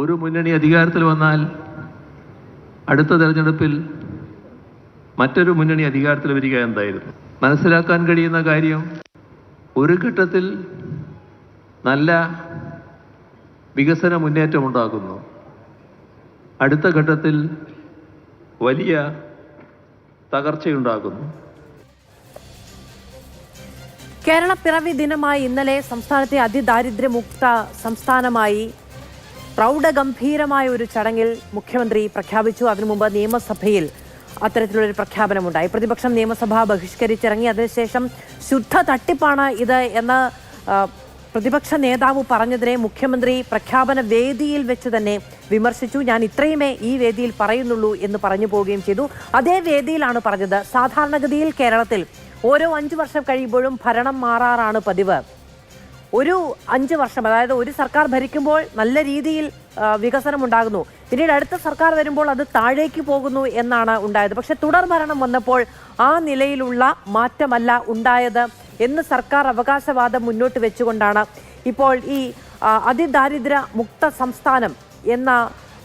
ഒരു മുന്നണി അധികാരത്തിൽ വന്നാൽ അടുത്ത തെരഞ്ഞെടുപ്പിൽ മറ്റൊരു മുന്നണി അധികാരത്തിൽ വരിക എന്തായിരുന്നു? മനസ്സിലാക്കാൻ കഴിയുന്ന കാര്യം, ഒരു ഘട്ടത്തിൽ നല്ല വികസന മുന്നേറ്റമുണ്ടാകുന്നു, അടുത്ത ഘട്ടത്തിൽ വലിയ തകർച്ചയുണ്ടാകുന്നു. കേരള പിറവി ദിനമായി ഇന്നലെ സംസ്ഥാനത്തെ അതിദാരിദ്ര്യമുക്ത സംസ്ഥാനമായി പ്രൗഢഗംഭീരമായ ഒരു ചടങ്ങിൽ മുഖ്യമന്ത്രി പ്രഖ്യാപിച്ചു. അതിനു മുമ്പ് നിയമസഭയിൽ അത്തരത്തിലുള്ളൊരു പ്രഖ്യാപനമുണ്ടായി. പ്രതിപക്ഷം നിയമസഭ ബഹിഷ്കരിച്ചിറങ്ങി. അതിനുശേഷം ശുദ്ധ തട്ടിപ്പാണ് ഇത് എന്ന് പ്രതിപക്ഷ നേതാവ് പറഞ്ഞതിനെ മുഖ്യമന്ത്രി പ്രഖ്യാപന വേദിയിൽ വെച്ച് തന്നെ വിമർശിച്ചു. ഞാൻ ഇത്രയുമേ ഈ വേദിയിൽ പറയുന്നുള്ളൂ എന്ന് പറഞ്ഞു പോവുകയും ചെയ്തു. അതേ വേദിയിലാണ് പറഞ്ഞത്, സാധാരണഗതിയിൽ കേരളത്തിൽ ഓരോ 5 വർഷം കഴിയുമ്പോഴും ഭരണം മാറാറാണ് പതിവ്. ഒരു 5 വർഷം, അതായത് ഒരു സർക്കാർ ഭരിക്കുമ്പോൾ നല്ല രീതിയിൽ വികസനം ഉണ്ടാകുന്നു, പിന്നീട് അടുത്ത സർക്കാർ വരുമ്പോൾ അത് താഴേക്ക് പോകുന്നു എന്നാണ് ഉണ്ടായത്. പക്ഷെ തുടർ ഭരണം വന്നപ്പോൾ ആ നിലയിലുള്ള മാറ്റമല്ല ഉണ്ടായത് എന്ന് സർക്കാർ അവകാശവാദം മുന്നോട്ട് വെച്ചുകൊണ്ടാണ് ഇപ്പോൾ ഈ അതിദാരിദ്ര്യ മുക്ത സംസ്ഥാനം എന്ന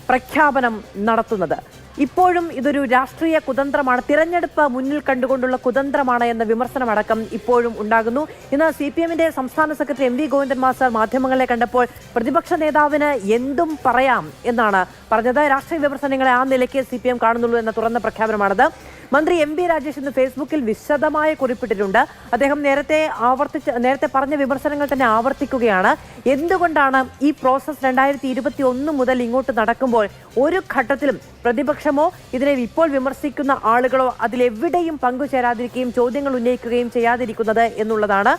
പ്രഖ്യാപനം നടത്തുന്നത്. ഇപ്പോഴും ഇതൊരു രാഷ്ട്രീയ കുതന്ത്രമാണ്, തിരഞ്ഞെടുപ്പ് മുന്നിൽ കണ്ടുകൊണ്ടുള്ള കുതന്ത്രമാണ് എന്ന വിമർശനമടക്കം ഇപ്പോഴും ഉണ്ടാകുന്നു. ഇന്ന് CPM-ന്റെ സംസ്ഥാന സെക്രട്ടറി MV ഗോവിന്ദൻ മാസ്റ്റർ മാധ്യമങ്ങളെ കണ്ടപ്പോൾ പ്രതിപക്ഷ നേതാവിന് എന്തും പറയാം എന്നാണ് പറഞ്ഞത്. രാഷ്ട്രീയ വിമർശനങ്ങളെ ആ നിലയ്ക്ക് CPM കാണുന്നുള്ളൂ എന്ന തുറന്ന പ്രഖ്യാപനമാണത്. മന്ത്രി MB രാജേഷ് ഇന്ന് ഫേസ്ബുക്കിൽ വിശദമായ കുറിപ്പിട്ടിട്ടുണ്ട്. അദ്ദേഹം നേരത്തെ പറഞ്ഞ വിമർശനങ്ങൾ തന്നെ ആവർത്തിക്കുകയാണ്. എന്തുകൊണ്ടാണ് ഈ പ്രോസസ് 2021 മുതൽ ഇങ്ങോട്ട് നടക്കുമ്പോൾ ഒരു ഘട്ടത്തിലും പ്രതിപക്ഷമോ ഇതിനെ ഇപ്പോൾ വിമർശിക്കുന്ന ആളുകളോ അതിലെവിടെയും പങ്കുചേരാതിരിക്കുകയും ചോദ്യങ്ങൾ ഉന്നയിക്കുകയും ചെയ്യാതിരിക്കുന്നത് എന്നുള്ളതാണ്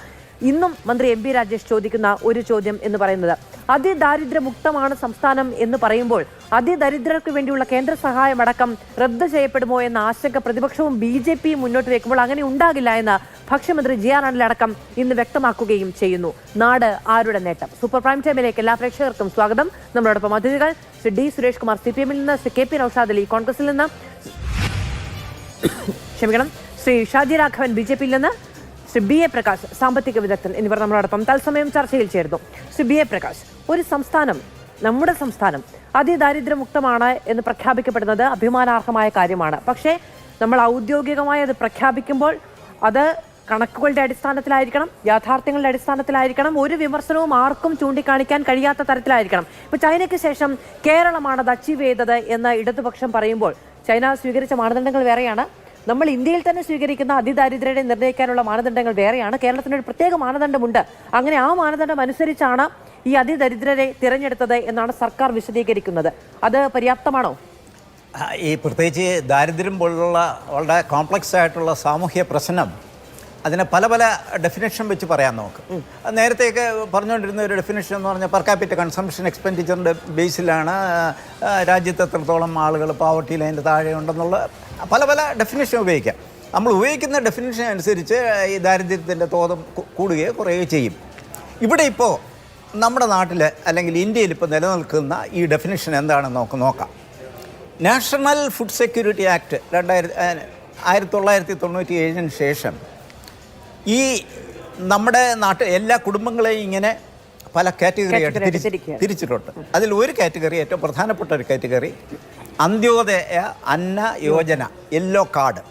ഇന്നും മന്ത്രി MB രാജേഷ് ചോദിക്കുന്ന ഒരു ചോദ്യം എന്ന് പറയുന്നത്. അതിദാരിദ്ര്യമുക്തമാണ് സംസ്ഥാനം എന്ന് പറയുമ്പോൾ അതിദരിദ്രർക്ക് വേണ്ടിയുള്ള കേന്ദ്ര സഹായം അടക്കം റദ്ദ് ചെയ്യപ്പെടുമോ എന്ന ആശങ്ക പ്രതിപക്ഷവും BJPയും മുന്നോട്ട് വെക്കുമ്പോൾ അങ്ങനെ ഉണ്ടാകില്ല എന്ന് ഭക്ഷ്യമന്ത്രി JR അനിൽ അടക്കം ഇന്ന് വ്യക്തമാക്കുകയും ചെയ്യുന്നു. നാട് ആരുടെ നേട്ടം? സൂപ്പർ പ്രൈം ടൈമിലേക്ക് എല്ലാ പ്രേക്ഷകർക്കും സ്വാഗതം. നമ്മളോടൊപ്പം അതിഥികൾ ശ്രീ D സുരേഷ് കുമാർ CPM-ൽ നിന്ന്, ശ്രീ KP നൗഷാദ് അലി കോൺഗ്രസിൽ നിന്ന്, ശ്രീ ഷാജി രാഘവൻ BJPയിൽ നിന്ന്, ശ്രീ BA പ്രകാശ് സാമ്പത്തിക വിദഗ്ധൻ എന്നിവർ നമ്മളോടൊപ്പം തത്സമയം ചർച്ചയിൽ ചേർന്നു. ശ്രീ BA പ്രകാശ്, ഒരു സംസ്ഥാനം, നമ്മുടെ സംസ്ഥാനം അതിദാരിദ്ര്യമുക്തമാണ് എന്ന് പ്രഖ്യാപിക്കപ്പെടുന്നത് അഭിമാനാർഹമായ കാര്യമാണ്. പക്ഷേ നമ്മൾ ഔദ്യോഗികമായി അത് പ്രഖ്യാപിക്കുമ്പോൾ അത് കണക്കുകളുടെ അടിസ്ഥാനത്തിലായിരിക്കണം, യാഥാർത്ഥ്യങ്ങളുടെ അടിസ്ഥാനത്തിലായിരിക്കണം, ഒരു വിമർശനവും ആർക്കും ചൂണ്ടിക്കാണിക്കാൻ കഴിയാത്ത തരത്തിലായിരിക്കണം. ഇപ്പോൾ ചൈനയ്ക്ക് ശേഷം കേരളമാണ് അത് അച്ചീവ് ചെയ്തത് എന്ന് ഇടതുപക്ഷം പറയുമ്പോൾ ചൈന സ്വീകരിച്ച മാനദണ്ഡങ്ങൾ വേറെയാണ്, നമ്മൾ ഇന്ത്യയിൽ തന്നെ സ്വീകരിക്കുന്ന അതിദാരിദ്ര്യരെ നിർണ്ണയിക്കാനുള്ള മാനദണ്ഡങ്ങൾ വേറെയാണ്. കേരളത്തിനൊരു പ്രത്യേക മാനദണ്ഡമുണ്ട്. അങ്ങനെ ആ മാനദണ്ഡം അനുസരിച്ചാണ് ഈ അതിദരിദ്രരെ തിരഞ്ഞെടുത്തത് എന്നാണ് സർക്കാർ വിശദീകരിക്കുന്നത്. അത് പര്യാപ്തമാണോ? ഈ പ്രത്യേകിച്ച് ദാരിദ്ര്യം പോലുള്ള വളരെ കോംപ്ലക്സ് ആയിട്ടുള്ള സാമൂഹ്യ പ്രശ്നം, അതിനെ പല പല ഡെഫിനേഷൻ വെച്ച് പറയാൻ നോക്കും. നേരത്തെയൊക്കെ പറഞ്ഞുകൊണ്ടിരുന്ന ഒരു ഡെഫിനേഷൻ എന്ന് പറഞ്ഞാൽ പെർ ക്യാപിറ്റ കൺസംഷൻ എക്സ്പെൻഡിച്ചറിൻ്റെ ബേസിലാണ് രാജ്യത്ത് എത്രത്തോളം ആളുകൾ പോവർട്ടി ലൈനിൻ്റെ താഴെ ഉണ്ടെന്നുള്ള പല പല ഡെഫിനേഷൻ ഉപയോഗിക്കാം. നമ്മൾ ഉപയോഗിക്കുന്ന ഡെഫിനേഷൻ അനുസരിച്ച് ഈ ദാരിദ്ര്യത്തിൻ്റെ തോത് കൂടുകയോ കുറയുകയോ ചെയ്യും. ഇവിടെ ഇപ്പോൾ നമ്മുടെ നാട്ടിൽ അല്ലെങ്കിൽ ഇന്ത്യയിൽ ഇപ്പോൾ നിലനിൽക്കുന്ന ഈ ഡെഫിനേഷൻ എന്താണെന്ന് നോക്കാം. നാഷണൽ ഫുഡ് സെക്യൂരിറ്റി ആക്ട് 1997 ശേഷം ഈ നമ്മുടെ നാട്ടിൽ എല്ലാ കുടുംബങ്ങളെയും ഇങ്ങനെ പല കാറ്റഗറി ആയിട്ട് തിരിച്ചിട്ടുണ്ട്. അതിൽ ഒരു കാറ്റഗറി, ഏറ്റവും പ്രധാനപ്പെട്ട ഒരു category, Antyodaya Anna Yojana, yellow card.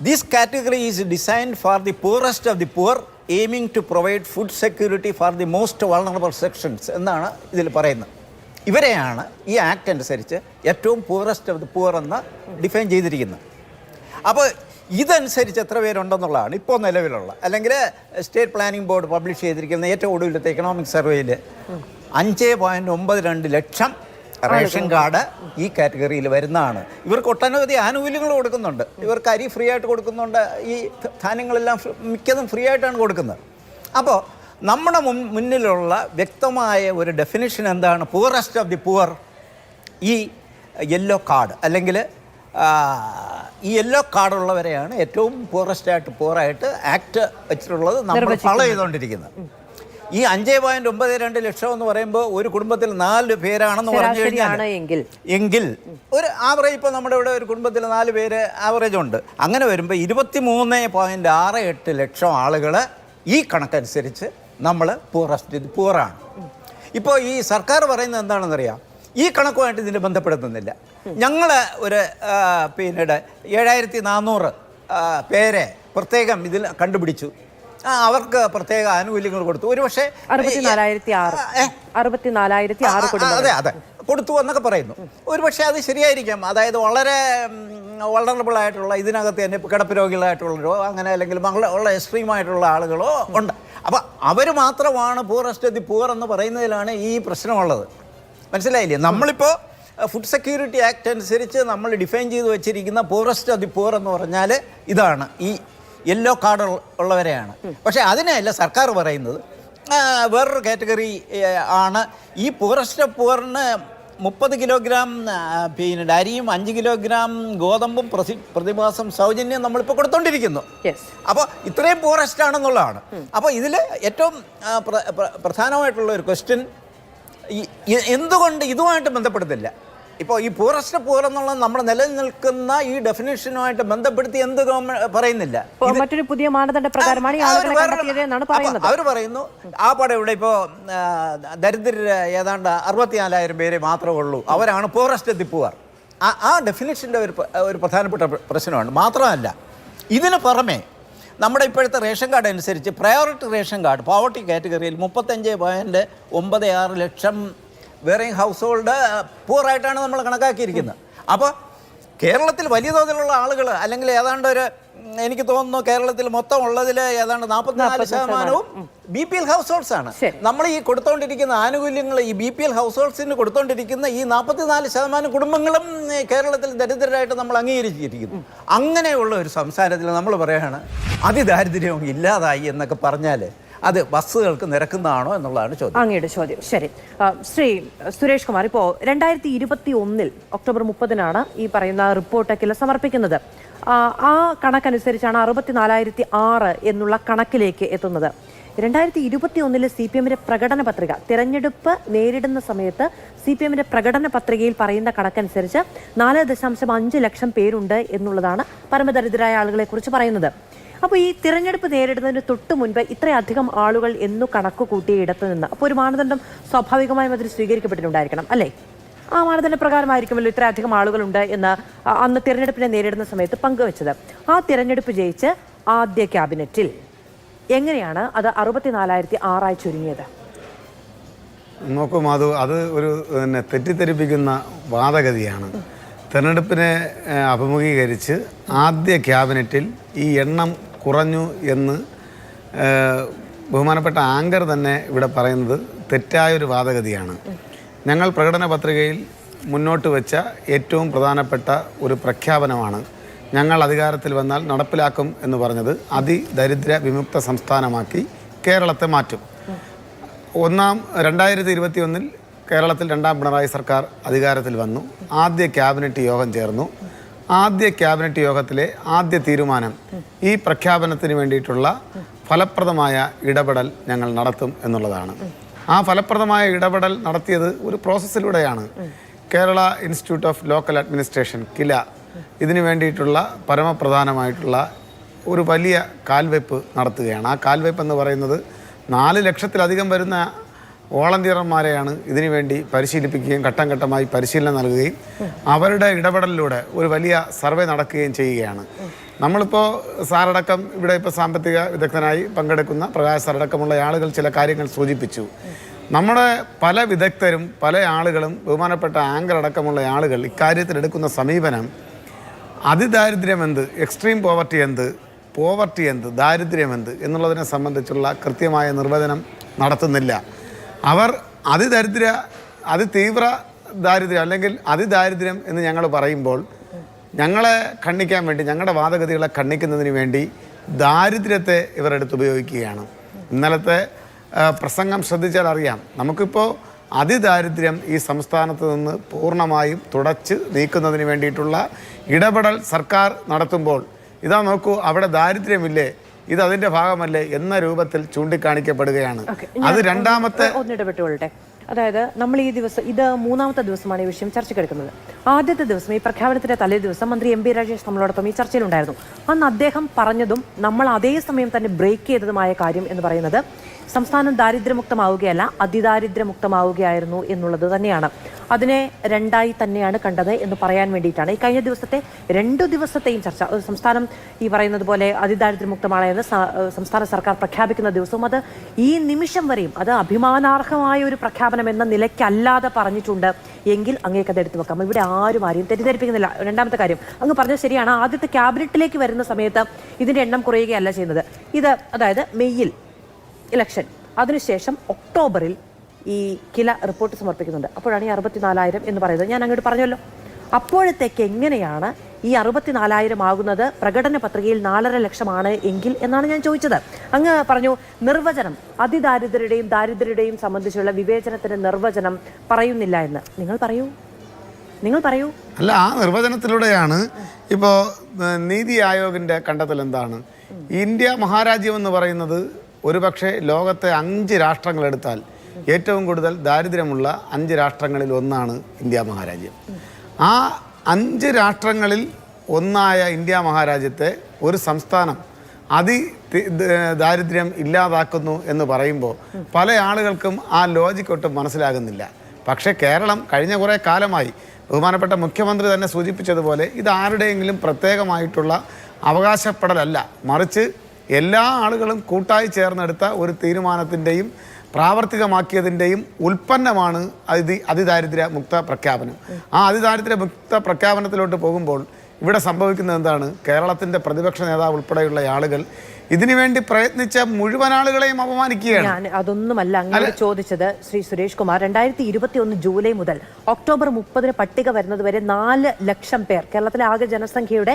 This category is designed for the poorest of the poor, aiming to provide food security for the most vulnerable sections എന്നാണ് ഇതിൽ പറയുന്നത്. ഇവരെയാണ് ഈ ആക്ട് അനുസരിച്ച് ഏറ്റവും പൂറസ്റ്റ് ഓഫ് ദി പൂർ എന്ന് ഡിഫൈൻ ചെയ്തിരിക്കുന്നത്. അപ്പോൾ ഇതനുസരിച്ച് എത്ര പേരുണ്ടെന്നുള്ളതാണ് ഇപ്പോൾ നിലവിലുള്ള, അല്ലെങ്കിൽ സ്റ്റേറ്റ് പ്ലാനിംഗ് ബോർഡ് പബ്ലിഷ് ചെയ്തിരിക്കുന്ന ഏറ്റവും ഒടുവിലത്തെ എക്കണോമിക് സർവേയിൽ 5.92 ലക്ഷം റേഷൻ കാർഡ് ഈ കാറ്റഗറിയിൽ വരുന്നതാണ്. ഇവർക്ക് ഒട്ടനവധി ആനുകൂല്യങ്ങൾ കൊടുക്കുന്നുണ്ട്. ഇവർക്ക് അരി ഫ്രീ ആയിട്ട് കൊടുക്കുന്നുണ്ട്, ഈ ധാന്യങ്ങളെല്ലാം മിക്കതും ഫ്രീ ആയിട്ടാണ് കൊടുക്കുന്നത്. അപ്പോൾ നമ്മുടെ മുന്നിലുള്ള വ്യക്തമായ ഒരു ഡെഫിനിഷൻ എന്താണ്? പൂറസ്റ്റ് ഓഫ് ദി പൂർ, ഈ യെല്ലോ കാർഡ് അല്ലെങ്കിൽ ഈ യെല്ലോ കാർഡുള്ളവരെയാണ് ഏറ്റവും പൂറായിട്ട് ആക്ട് വെച്ചിട്ടുള്ളത് നമ്മൾ ഫോളോ ചെയ്തുകൊണ്ടിരിക്കുന്നത്. ഈ 5.92 ലക്ഷം എന്ന് പറയുമ്പോൾ ഒരു കുടുംബത്തിൽ 4 പേരാണെന്ന് പറഞ്ഞു കഴിഞ്ഞാൽ എങ്കിൽ ഒരു ആവറേജ്, ഇപ്പോൾ നമ്മുടെ ഇവിടെ ഒരു കുടുംബത്തിൽ 4 പേര് ആവറേജ് ഉണ്ട്. അങ്ങനെ വരുമ്പോൾ 23.68 ലക്ഷം ആളുകൾ ഈ കണക്കനുസരിച്ച് നമ്മൾ പൂറാണ്. ഇപ്പോൾ ഈ സർക്കാർ പറയുന്നത് എന്താണെന്നറിയാം, ഈ കണക്കുമായിട്ട് ഇതിനെ ബന്ധപ്പെടുത്തുന്നില്ല. ഞങ്ങൾ ഒരു പിന്നീട് 7400 പേരെ പ്രത്യേകം ഇതിൽ കണ്ടുപിടിച്ചു, അവർക്ക് പ്രത്യേക ആനുകൂല്യങ്ങൾ കൊടുത്തു. ഒരു പക്ഷേ 64,006 കുടുംബങ്ങൾ. അതെ അതെ കൊടുത്തു എന്നൊക്കെ പറയുന്നു. ഒരു പക്ഷേ അത് ശരിയായിരിക്കാം. അതായത് വളരെ വളറബിൾ ആയിട്ടുള്ള, ഇതിനകത്ത് തന്നെ കിടപ്പ് രോഗികളായിട്ടുള്ളവരോ അങ്ങനെ അല്ലെങ്കിൽ ഉള്ള എക്സ്ട്രീമായിട്ടുള്ള ആളുകളോ ഉണ്ട്. അപ്പോൾ അവർ മാത്രമാണ് പൂറസ്റ്റ് ഓഫ് ദി പൂർ എന്ന് പറയുന്നതിലാണ് ഈ പ്രശ്നമുള്ളത്. മനസ്സിലായില്ലേ? നമ്മളിപ്പോൾ ഫുഡ് സെക്യൂരിറ്റി ആക്ട് അനുസരിച്ച് നമ്മൾ ഡിഫൈൻ ചെയ്ത് വെച്ചിരിക്കുന്ന പൂറസ്റ്റ് ഓഫ് ദി പൂർ എന്ന് പറഞ്ഞാൽ ഇതാണ്, ഈ യെല്ലോ കാർഡ് ഉള്ളവരെയാണ്. പക്ഷേ അതിനെയല്ല സർക്കാർ പറയുന്നത്, വേറൊരു കാറ്റഗറി ആണ്. ഈ പൂറസ്റ്റ് ഓഫ് പൂറിന് 30 കിലോഗ്രാം പിന്നെ അരിയും 5 കിലോഗ്രാം ഗോതമ്പും പ്രതിമാസം സൗജന്യം നമ്മളിപ്പോൾ കൊടുത്തോണ്ടിരിക്കുന്നു. അപ്പോൾ ഇത്രയും പൂറസ്റ്റ് ആണെന്നുള്ളതാണ്. അപ്പോൾ ഇതിൽ ഏറ്റവും പ്രധാനമായിട്ടുള്ള ഒരു ക്വസ്റ്റ്യൻ, എന്തുകൊണ്ട് ഇതുമായിട്ട് ബന്ധപ്പെടുത്തില്ല? ഇപ്പോൾ ഈ പൂറസ്റ്റ് പൂർ എന്നുള്ളത് നമ്മുടെ നിലനിൽക്കുന്ന ഈ ഡെഫിനേഷനുമായിട്ട് ബന്ധപ്പെടുത്തി എന്ത് പറയുന്നില്ല? മറ്റൊരു പുതിയ മാനദണ്ഡ പ്രകാരമാണ് അവർ പറയുന്നു. ആ പടം ഇവിടെ ഇപ്പോൾ ദരിദ്രർ ഏതാണ്ട് 64,000 പേരെ മാത്രമേ ഉള്ളൂ, അവരാണ് പൂറസ്റ്റ് ഓഫ് ദി പൂർ. ആ ഡെഫിനേഷൻ്റെ ഒരു പ്രധാനപ്പെട്ട പ്രശ്നമാണ്. മാത്രമല്ല, ഇതിന് പുറമെ നമ്മുടെ ഇപ്പോഴത്തെ റേഷൻ കാർഡ് അനുസരിച്ച് പ്രയോറിറ്റി റേഷൻ കാർഡ് പോവർട്ടി കാറ്റഗറിയിൽ 35.96 ലക്ഷം വേറെയും ഹൗസ് ഹോൾഡ് പൂറായിട്ടാണ് നമ്മൾ കണക്കാക്കിയിരിക്കുന്നത്. അപ്പോൾ കേരളത്തിൽ വലിയ തോതിലുള്ള ആളുകൾ, അല്ലെങ്കിൽ ഏതാണ്ട് ഒരു, എനിക്ക് തോന്നുന്നു കേരളത്തിൽ മൊത്തം ഉള്ളതിൽ ഏതാണ്ട് 44% BPL ഹൗസ് ഹോൾഡ്സ് ആണ്. നമ്മൾ ഈ കൊടുത്തോണ്ടിരിക്കുന്ന ആനുകൂല്യങ്ങൾ, ഈ BPL ഹൗസ് ഹോൾഡ്സിന് കൊടുത്തോണ്ടിരിക്കുന്ന ഈ 44% കുടുംബങ്ങളും കേരളത്തിൽ ദരിദ്രരായിട്ട് നമ്മൾ അംഗീകരിച്ചിരിക്കുന്നു. അങ്ങനെയുള്ള ഒരു സംസ്ഥാനത്തിൽ നമ്മൾ പറയുകയാണ് അതിദാരിദ്ര്യം ഇല്ലാതായി എന്നൊക്കെ പറഞ്ഞാൽ അത് ബസ്സുകൾക്ക് നിരക്കുന്നതാണോ എന്നുള്ളതാണ് ചോദ്യം. അങ്ങയുടെ ചോദ്യം. ശരി, ശ്രീ സുരേഷ് കുമാർ, ഇപ്പോൾ 2021 ഒക്ടോബർ 30 ഈ പറയുന്ന റിപ്പോർട്ടൊക്കെ സമർപ്പിക്കുന്നത്. ആ കണക്കനുസരിച്ചാണ് 64,006 എന്നുള്ള കണക്കിലേക്ക് എത്തുന്നത്. 2021 CPM-ന്റെ പ്രകടന പത്രിക, തിരഞ്ഞെടുപ്പ് നേരിടുന്ന സമയത്ത് CPM-ന്റെ പ്രകടന പത്രികയിൽ പറയുന്ന കണക്കനുസരിച്ച് 4.5 ലക്ഷം പേരുണ്ട് എന്നുള്ളതാണ് പരമദരിദ്രരായ ആളുകളെ കുറിച്ച് പറയുന്നത്. അപ്പോൾ ഈ തിരഞ്ഞെടുപ്പ് നേരിടുന്നതിന് തൊട്ട് മുൻപ് ഇത്രയധികം ആളുകൾ എന്നു കണക്ക് കൂട്ടിയ ഇടത്ത് നിന്ന് അപ്പോൾ ഒരു മാനദണ്ഡം സ്വാഭാവികമായും അതിൽ സ്വീകരിക്കപ്പെട്ടിട്ടുണ്ടായിരിക്കണം, അല്ലേ? ആ മാനദണ്ഡ പ്രകാരമായിരിക്കുമല്ലോ ഇത്രയധികം ആളുകളുണ്ട് എന്ന് അന്ന് തിരഞ്ഞെടുപ്പിനെ നേരിടുന്ന സമയത്ത് പങ്കുവെച്ചത്. ആ തിരഞ്ഞെടുപ്പ് ജയിച്ച് ആദ്യ ക്യാബിനറ്റിൽ എങ്ങനെയാണ് അത് 64,006 ചുരുങ്ങിയത്? നോക്കൂ മാധു, അത് ഒരു തെറ്റിദ്ധരിപ്പിക്കുന്ന വാദഗതിയാണ്. തെരഞ്ഞെടുപ്പിനെ അഭിമുഖീകരിച്ച് ആദ്യ ക്യാബിനറ്റിൽ ഈ എണ്ണം കുറഞ്ഞു എന്ന് ബഹുമാനപ്പെട്ട ആങ്കർ തന്നെ ഇവിടെ പറയുന്നത് തെറ്റായൊരു വാദഗതിയാണ്. ഞങ്ങൾ പ്രകടന പത്രികയിൽ മുന്നോട്ട് വെച്ച ഏറ്റവും പ്രധാനപ്പെട്ട ഒരു പ്രഖ്യാപനമാണ് ഞങ്ങൾ അധികാരത്തിൽ വന്നാൽ നടപ്പിലാക്കും എന്ന് പറഞ്ഞത്. അതിദരിദ്ര വിമുക്ത സംസ്ഥാനമാക്കി കേരളത്തെ മാറ്റും. 2021 കേരളത്തിൽ 2ാം പിണറായി സർക്കാർ അധികാരത്തിൽ വന്നു. ആദ്യ ക്യാബിനറ്റ് യോഗം ചേർന്നു. ആദ്യ ക്യാബിനറ്റ് യോഗത്തിലെ ആദ്യ തീരുമാനം ഈ പ്രഖ്യാപനത്തിന് വേണ്ടിയിട്ടുള്ള ഫലപ്രദമായ ഇടപെടൽ ഞങ്ങൾ നടത്തും എന്നുള്ളതാണ്. ആ ഫലപ്രദമായ ഇടപെടൽ നടത്തിയത് ഒരു പ്രോസസ്സിലൂടെയാണ്. Kerala institute of local administration KILA ഇതിനു വേണ്ടിയിട്ടുള്ള പരമപ്രധാനമായിട്ടുള്ള ഒരു വലിയ കാൽവെപ്പ് നടത്തുകയാണ്. ആ കാൽവെപ്പ് എന്ന് പറയുന്നത് 4 ലക്ഷത്തിലധികം വരുന്ന വോളണ്ടിയർമാരെയാണ് ഇതിനുവേണ്ടി പരിശീലിപ്പിക്കുകയും ഘട്ടം ഘട്ടമായി പരിശീലനം നൽകുകയും അവരുടെ ഇടപെടലിലൂടെ ഒരു വലിയ സർവേ നടക്കുകയും ചെയ്യുകയാണ്. നമ്മളിപ്പോൾ സാറടക്കം ഇവിടെ ഇപ്പോൾ സാമ്പത്തിക വിദഗ്ധനായി പങ്കെടുക്കുന്ന പ്രകാശ് സാറടക്കമുള്ള ആളുകൾ ചില കാര്യങ്ങൾ സൂചിപ്പിച്ചു. നമ്മുടെ പല വിദഗ്ധരും പല ആളുകളും ബഹുമാനപ്പെട്ട ആങ്കർ അടക്കമുള്ള ആളുകൾ ഇക്കാര്യത്തിൽ എടുക്കുന്ന സമീപനം അതിദാരിദ്ര്യം എന്ത്, എക്സ്ട്രീം പോവർട്ടി എന്ത്, പോവർട്ടി എന്ത്, ദാരിദ്ര്യം എന്ത് എന്നുള്ളതിനെ സംബന്ധിച്ചുള്ള കൃത്യമായ നിർവചനം നടത്തുന്നില്ല. അവർ അതിതീവ്ര ദാരിദ്ര്യം അല്ലെങ്കിൽ അതിദാരിദ്ര്യം എന്ന് ഞങ്ങൾ പറയുമ്പോൾ ഞങ്ങളെ ഖണ്ഡിക്കാൻ വേണ്ടി, ഞങ്ങളുടെ വാദഗതികളെ ഖണ്ഡിക്കുന്നതിന് വേണ്ടി ദാരിദ്ര്യത്തെ ഇവർ എടുത്തുപയോഗിക്കുകയാണ്. ഇന്നലത്തെ പ്രസംഗം ശ്രദ്ധിച്ചാൽ അറിയാം. നമുക്കിപ്പോൾ അതിദാരിദ്ര്യം ഈ സംസ്ഥാനത്ത് നിന്ന് പൂർണ്ണമായും തുടച്ച് നീക്കുന്നതിന് വേണ്ടിയിട്ടുള്ള ഇടപെടൽ സർക്കാർ നടത്തുമ്പോൾ ഇതാ നോക്കൂ അവിടെ ദാരിദ്ര്യമില്ലേ, ഇത് അതിൻ്റെ ഭാഗമല്ലേ എന്ന രൂപത്തിൽ ചൂണ്ടിക്കാണിക്കപ്പെടുകയാണ്. അത് രണ്ടാമത്തെ ഒന്നിടപെട്ടുകൊള്ളട്ടെ. അതായത് നമ്മൾ ഈ ദിവസം, ഇത് 3ാമത്തെ ദിവസമാണ് ഈ വിഷയം ചർച്ചയ്ക്കെടുക്കുന്നത്. ആദ്യത്തെ ദിവസം, ഈ പ്രഖ്യാപനത്തിന്റെ തലേ ദിവസം മന്ത്രി MP രാജേഷ് നമ്മളോടൊപ്പം ഈ ചർച്ചയിലുണ്ടായിരുന്നു. അന്ന് അദ്ദേഹം പറഞ്ഞതും നമ്മൾ അതേ സമയം തന്നെ ബ്രേക്ക് ചെയ്തതുമായ കാര്യം എന്ന് പറയുന്നത് സംസ്ഥാനം ദാരിദ്ര്യമുക്തമാവുകയല്ല, അതിദാരിദ്ര്യമുക്തമാവുകയായിരുന്നു എന്നുള്ളത് തന്നെയാണ്. അതിനെ രണ്ടായി തന്നെയാണ് കണ്ടത് എന്ന് പറയാൻ വേണ്ടിയിട്ടാണ് ഈ കഴിഞ്ഞ ദിവസത്തെ 2 ദിവസത്തെയും ചർച്ച. സംസ്ഥാനം ഈ പറയുന്നത് പോലെ അതിദാരിദ്ര്യമുക്തമാണ് എന്ന് സംസ്ഥാന സർക്കാർ പ്രഖ്യാപിക്കുന്ന ദിവസവും അത് ഈ നിമിഷം വരെയും അത് അഭിമാനാർഹമായ ഒരു പ്രഖ്യാപനം എന്ന നിലയ്ക്കല്ലാതെ പറഞ്ഞിട്ടുണ്ട് എങ്കിൽ അങ്ങേക്കത് എടുത്തു വെക്കാം. ഇവിടെ ആരെയും തെറ്റിദ്ധരിപ്പിക്കുന്നില്ല. രണ്ടാമത്തെ കാര്യം, അങ്ങ് പറഞ്ഞത് ശരിയാണ്. ആദ്യത്തെ ക്യാബിനറ്റിലേക്ക് വരുന്ന സമയത്ത് ഇതിന്റെ എണ്ണം കുറയുകയല്ല ചെയ്യുന്നത്. ഇത് അതായത് മെയ്യിൽ ഇലക്ഷൻ, അതിനുശേഷം ഒക്ടോബറിൽ ഈ കില റിപ്പോർട്ട് സമർപ്പിക്കുന്നുണ്ട്. അപ്പോഴാണ് ഈ 64,000 എന്ന് പറയുന്നത്. ഞാൻ അങ്ങോട്ട് പറഞ്ഞല്ലോ. അപ്പോഴത്തേക്ക് എങ്ങനെയാണ് ഈ 64,000 ആകുന്നത്? പ്രകടന പത്രികയിൽ 4.5 ലക്ഷമാണ് എങ്കിൽ എന്നാണ് ഞാൻ ചോദിച്ചത്. അങ്ങ് പറഞ്ഞു നിർവചനം, അതിദാരിദ്ര്യരുടെയും ദാരിദ്ര്യരുടെയും സംബന്ധിച്ചുള്ള വിവേചനത്തിന്റെ നിർവചനം പറയുന്നില്ല എന്ന്. നിങ്ങൾ പറയൂ. അല്ല, ആ നിർവചനത്തിലൂടെയാണ് ഇപ്പോൾ നീതി ആയോഗിന്റെ കണ്ടെത്തൽ എന്താണ്? ഇന്ത്യ മഹാരാജ്യം എന്ന് പറയുന്നത് ഒരുപക്ഷെ ലോകത്തെ 5 രാഷ്ട്രങ്ങളെടുത്താൽ ഏറ്റവും കൂടുതൽ ദാരിദ്ര്യമുള്ള 5 രാഷ്ട്രങ്ങളിൽ ഒന്നാണ് ഇന്ത്യ മഹാരാജ്യം. ആ 5 രാഷ്ട്രങ്ങളിൽ ഒന്നായ ഇന്ത്യ മഹാരാജ്യത്തെ ഒരു സംസ്ഥാനം ദാരിദ്ര്യം ഇല്ലാതാക്കുന്നു എന്ന് പറയുമ്പോൾ പല ആളുകൾക്കും ആ ലോജിക്ക് ഒട്ടും മനസ്സിലാകുന്നില്ല. പക്ഷേ കേരളം കഴിഞ്ഞ കുറേ കാലമായി ബഹുമാനപ്പെട്ട മുഖ്യമന്ത്രി തന്നെ സൂചിപ്പിച്ചതുപോലെ ഇത് ആരുടെയെങ്കിലും പ്രത്യേകമായിട്ടുള്ള അവകാശപ്പെടലല്ല, മറിച്ച് എല്ലാ ആളുകളും കൂട്ടായി ചേർന്നെടുത്ത ഒരു തീരുമാനത്തിൻ്റെയും പ്രാവർത്തികമാക്കിയതിൻ്റെയും ഉൽപ്പന്നമാണ് അതിദാരിദ്ര്യ മുക്ത പ്രഖ്യാപനം. ആ അതിദാരിദ്ര്യ മുക്ത പ്രഖ്യാപനത്തിലോട്ട് പോകുമ്പോൾ ഇവിടെ സംഭവിക്കുന്നത് എന്താണ്? കേരളത്തിൻ്റെ പ്രതിപക്ഷ നേതാവ് ഉൾപ്പെടെയുള്ള ആളുകൾ ഇതിനുവേണ്ടി പ്രയത്നിച്ച മുഴുവൻ ആളുകളെയും അപമാനിക്കുകയാണ്. ഞാൻ അതൊന്നുമല്ല അങ്ങോട്ട് ചോദിച്ചത്. ശ്രീ സുരേഷ് കുമാർ, 2021 ജൂലൈ മുതൽ ഒക്ടോബർ 30 പട്ടിക വരുന്നത് വരെ 4 ലക്ഷം പേർ, കേരളത്തിലെ ആകെ ജനസംഖ്യയുടെ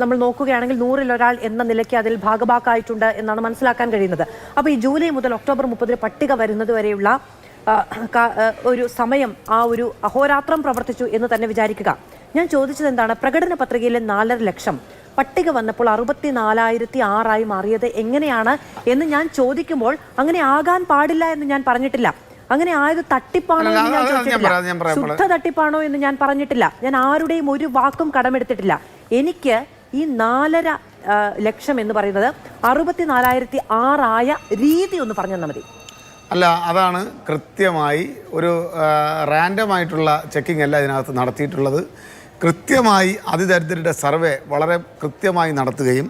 നമ്മൾ നോക്കുകയാണെങ്കിൽ 100-ൽ ഒരാൾ എന്ന നിലയ്ക്ക് അതിൽ ഭാഗഭാക്കായിട്ടുണ്ട് എന്നാണ് മനസ്സിലാക്കാൻ കഴിയുന്നത്. അപ്പോൾ ഈ ജൂലൈ മുതൽ ഒക്ടോബർ 30 പട്ടിക വരുന്നത് വരെയുള്ള ഒരു സമയം ആ ഒരു അഹോരാത്രം പ്രവർത്തിച്ചു എന്ന് തന്നെ വിചാരിക്കുക. ഞാൻ ചോദിച്ചത് എന്താണ്? പ്രകടന പത്രികയിലെ 4.5 ലക്ഷം പട്ടിക വന്നപ്പോൾ 64,006 മാറിയത് എങ്ങനെയാണ് എന്ന് ഞാൻ ചോദിക്കുമ്പോൾ അങ്ങനെ ആകാൻ പാടില്ല എന്ന് ഞാൻ പറഞ്ഞിട്ടില്ല. അങ്ങനെ ആയത് തട്ടിപ്പാണോ എന്ന് ഞാൻ ചോദിച്ചിട്ടില്ല. ശുദ്ധ തട്ടിപ്പാണോ എന്ന് ഞാൻ പറഞ്ഞിട്ടില്ല. ഞാൻ ആരുടെയും ഒരു വാക്കും കടമെടുത്തിട്ടില്ല. എനിക്ക് ഈ 4.5 ലക്ഷം എന്ന് പറയുന്നത് 64,006 ആയ രീതി ഒന്ന് പറഞ്ഞു തന്നാൽ മതി. അല്ല, അതാണ് കൃത്യമായി ഒരു റാൻഡമായിട്ടുള്ള ചെക്കിംഗ് അല്ല ഇതിനകത്ത് നടത്തിയിട്ടുള്ളത്. കൃത്യമായി അതിദരിദ്രരുടെ സർവേ വളരെ കൃത്യമായി നടത്തുകയും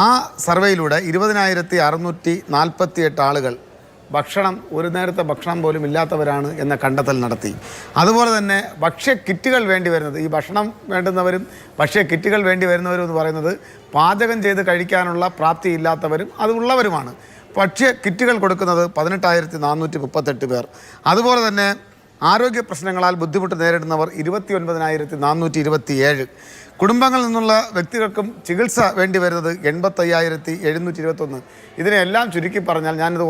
ആ സർവേയിലൂടെ 20,648 ആളുകൾ ഒരു നേരത്തെ ഭക്ഷണം പോലും ഇല്ലാത്തവരാണ് എന്ന കണ്ടെത്തൽ നടത്തി. അതുപോലെ തന്നെ ഭക്ഷ്യ കിറ്റുകൾ വേണ്ടി വരുന്നത്, ഈ ഭക്ഷണം വേണ്ടുന്നവരും ഭക്ഷ്യ കിറ്റുകൾ വേണ്ടി വരുന്നവരും എന്ന് പറയുന്നത് പാചകം ചെയ്ത് കഴിക്കാനുള്ള പ്രാപ്തിയില്ലാത്തവരും അത് ഉള്ളവരുമാണ്. ഭക്ഷ്യ കിറ്റുകൾ കൊടുക്കുന്നത് 18,438 പേർ. അതുപോലെ തന്നെ ആരോഗ്യ പ്രശ്നങ്ങളാൽ ബുദ്ധിമുട്ട് നേരിടുന്നവർ 29,427. കുടുംബങ്ങളിൽ നിന്നുള്ള വ്യക്തികൾക്കും ചികിത്സ വേണ്ടി വരുന്നത് 85,721. ഇതിനെല്ലാം ചുരുക്കി പറഞ്ഞാൽ ഞാനിത്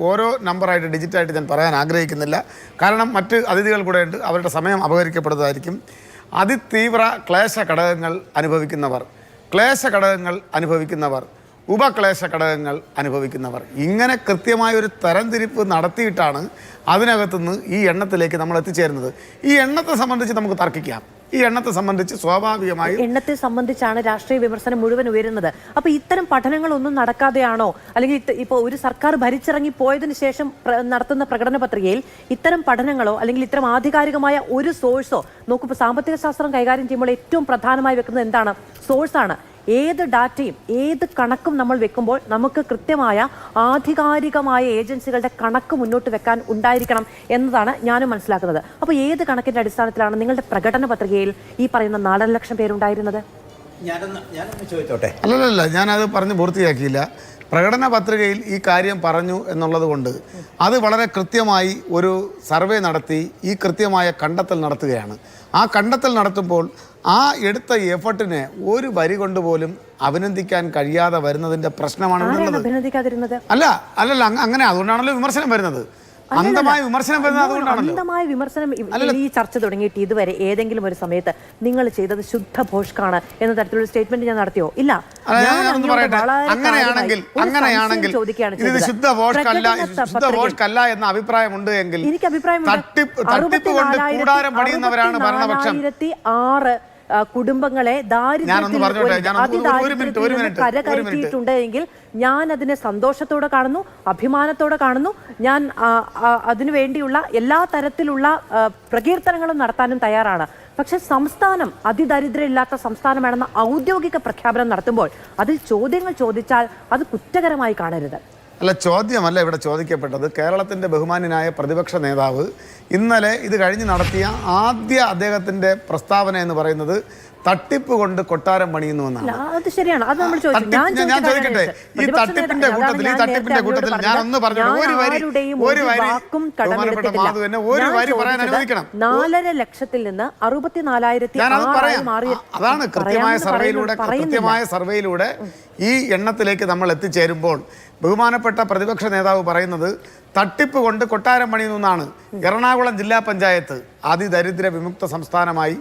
ഓരോ നമ്പറായിട്ട് ഡിജിറ്റായിട്ട് ഞാൻ പറയാൻ ആഗ്രഹിക്കുന്നില്ല. കാരണം മറ്റ് അതിഥികൾ കൂടെ ഉണ്ട്, അവരുടെ സമയം അപഹരിക്കപ്പെടുന്നതായിരിക്കും. അതിതീവ്ര ക്ലേശ ഘടകങ്ങൾ അനുഭവിക്കുന്നവർ, ഉപക്ലേശ ഘടകങ്ങൾ അനുഭവിക്കുന്നവർ, ഇങ്ങനെ കൃത്യമായൊരു തരംതിരിപ്പ് നടത്തിയിട്ടാണ് അതിനകത്തുനിന്ന് ഈ എണ്ണത്തിലേക്ക് നമ്മൾ എത്തിച്ചേരുന്നത്. ഈ എണ്ണത്തെ സംബന്ധിച്ച് നമുക്ക് തർക്കിക്കാം. ഈ എണ്ണത്തെ സംബന്ധിച്ച് സ്വാഭാവികമായും എണ്ണത്തെ സംബന്ധിച്ചാണ് രാഷ്ട്രീയ വിമർശനം മുഴുവൻ ഉയരുന്നത്. അപ്പൊ ഇത്തരം പഠനങ്ങളൊന്നും നടക്കാതെയാണോ, അല്ലെങ്കിൽ ഇപ്പോൾ ഒരു സർക്കാർ ഭരിച്ചിറങ്ങി പോയതിനു ശേഷം നടത്തുന്ന പ്രകടന പത്രികയിൽ ഇത്തരം പഠനങ്ങളോ അല്ലെങ്കിൽ ഇത്തരം ആധികാരികമായ ഒരു സോഴ്സോ നോക്കുമ്പോൾ സാമ്പത്തിക ശാസ്ത്രം കൈകാര്യം ചെയ്യുമ്പോൾ ഏറ്റവും പ്രധാനമായി വെക്കുന്നത് എന്താണ്? സോഴ്സാണ്. ഏത് ഡാറ്റയും ഏത് കണക്കും നമ്മൾ വെക്കുമ്പോൾ നമുക്ക് കൃത്യമായ ആധികാരികമായ ഏജൻസികളുടെ കണക്ക് മുന്നോട്ട് വെക്കാൻ ഉണ്ടായിരിക്കണം എന്നതാണ് ഞാനും മനസ്സിലാക്കുന്നത്. അപ്പോൾ ഏത് കണക്കിന്റെ അടിസ്ഥാനത്തിലാണ് നിങ്ങളുടെ പ്രകടന പത്രികയിൽ ഈ പറയുന്ന 4 ലക്ഷം പേരുണ്ടായിരുന്നത്? ഞാനൊന്ന് ചോദിച്ചോട്ടെ? അല്ലല്ല, ഞാനത് പറഞ്ഞ് പൂർത്തിയാക്കിയില്ല. പ്രകടന പത്രികയിൽ ഈ കാര്യം പറഞ്ഞു എന്നുള്ളത് കൊണ്ട് അത് വളരെ കൃത്യമായി ഒരു സർവേ നടത്തി ഈ കൃത്യമായ കണ്ടെത്തൽ നടത്തുകയാണ്. ആ കണ്ടെത്തൽ നടത്തുമ്പോൾ ആ എടുത്ത എഫർട്ടിനെ ഒരു വരി കൊണ്ട് പോലും അഭിനന്ദിക്കാൻ കഴിയാതെ വരുന്നതിന്റെ പ്രശ്നമാണ് അഭിനന്ദിക്കാതിരുന്നത്. അല്ലല്ല, അങ്ങനെ അതുകൊണ്ടാണല്ലോ വിമർശനം വരുന്നത്. അന്ധമായ വിമർശനം വരുന്നത് അതുകൊണ്ടാണല്ലോ. അന്ധമായ വിമർശനം ഈ ചർച്ച തുടങ്ങിയിട്ട് ഇതുവരെ ഏതെങ്കിലും ഒരു സമയത്ത് നിങ്ങൾ ചെയ്തത് ശുദ്ധ ഭോഷ്കാണ് എന്ന തരത്തിലുള്ള സ്റ്റേറ്റ്മെന്റ് ഞാൻ നടത്തിയോ? ഇല്ല. അങ്ങനെയാണെങ്കിൽ ഇത് ശുദ്ധ ഭോഷ്കല്ല എന്ന അഭിപ്രായമുണ്ട് എങ്കിൽ എനിക്ക് അഭിപ്രായമുണ്ട്. തട്ടിപ്പ് കൊണ്ട് കൂടാരം പണിയുന്നവരാണ് ഭരണപക്ഷം. കുടുംബങ്ങളെ കരകയറ്റിയിട്ടുണ്ട് എങ്കിൽ ഞാൻ അതിനെ സന്തോഷത്തോടെ കാണുന്നു, അഭിമാനത്തോടെ കാണുന്നു. ഞാൻ അതിനു വേണ്ടിയുള്ള എല്ലാ തരത്തിലുള്ള പ്രകീർത്തനങ്ങളും നടത്താനും തയ്യാറാണ്. പക്ഷെ സംസ്ഥാനം അതിദരിദ്രമില്ലാത്ത സംസ്ഥാനമാണെന്ന ഔദ്യോഗിക പ്രഖ്യാപനം നടത്തുമ്പോൾ അതിൽ ചോദ്യങ്ങൾ ചോദിച്ചാൽ അത് കുറ്റകരമായി കാണരുത്. അല്ല, ചോദ്യമല്ല ഇവിടെ ചോദിക്കപ്പെട്ടത്. കേരളത്തിൻ്റെ ബഹുമാന്യനായ പ്രതിപക്ഷ നേതാവ് ഇന്നലെ ഇത് കഴിഞ്ഞ് നടത്തിയ ആദ്യ അദ്ദേഹത്തിൻ്റെ പ്രസ്താവന എന്ന് പറയുന്നത് തട്ടിപ്പ് കൊണ്ട് കൊട്ടാരം പണിയുന്നുവെന്നാണ്. അത് ശരിയാണ്, അത് നമ്മൾ ചോദിച്ചു. ഞാൻ ചോദിക്കട്ടെ, ഈ തട്ടിപ്പിന്റെ കൂട്ടത്തിൽ ഞാൻ ഒന്ന് പറഞ്ഞു, ഒരു വരി പറയാൻ അനുവദിക്കണം. 4.5 ലക്ഷത്തിൽ നിന്ന് 64,000 മാറി. അതാണ് കൃത്യമായ സർവേയിലൂടെ ഈ എണ്ണത്തിലേക്ക് നമ്മൾ എത്തിച്ചേരുമ്പോൾ ബഹുമാനപ്പെട്ട പ്രതിപക്ഷ നേതാവ് പറയുന്നത് തട്ടിപ്പ് കൊണ്ട് കൊട്ടാരം പണിയുന്നതാണ്. എറണാകുളം ജില്ലാ പഞ്ചായത്ത് അതിദരിദ്ര വിമുക്ത സംസ്ഥാനമായി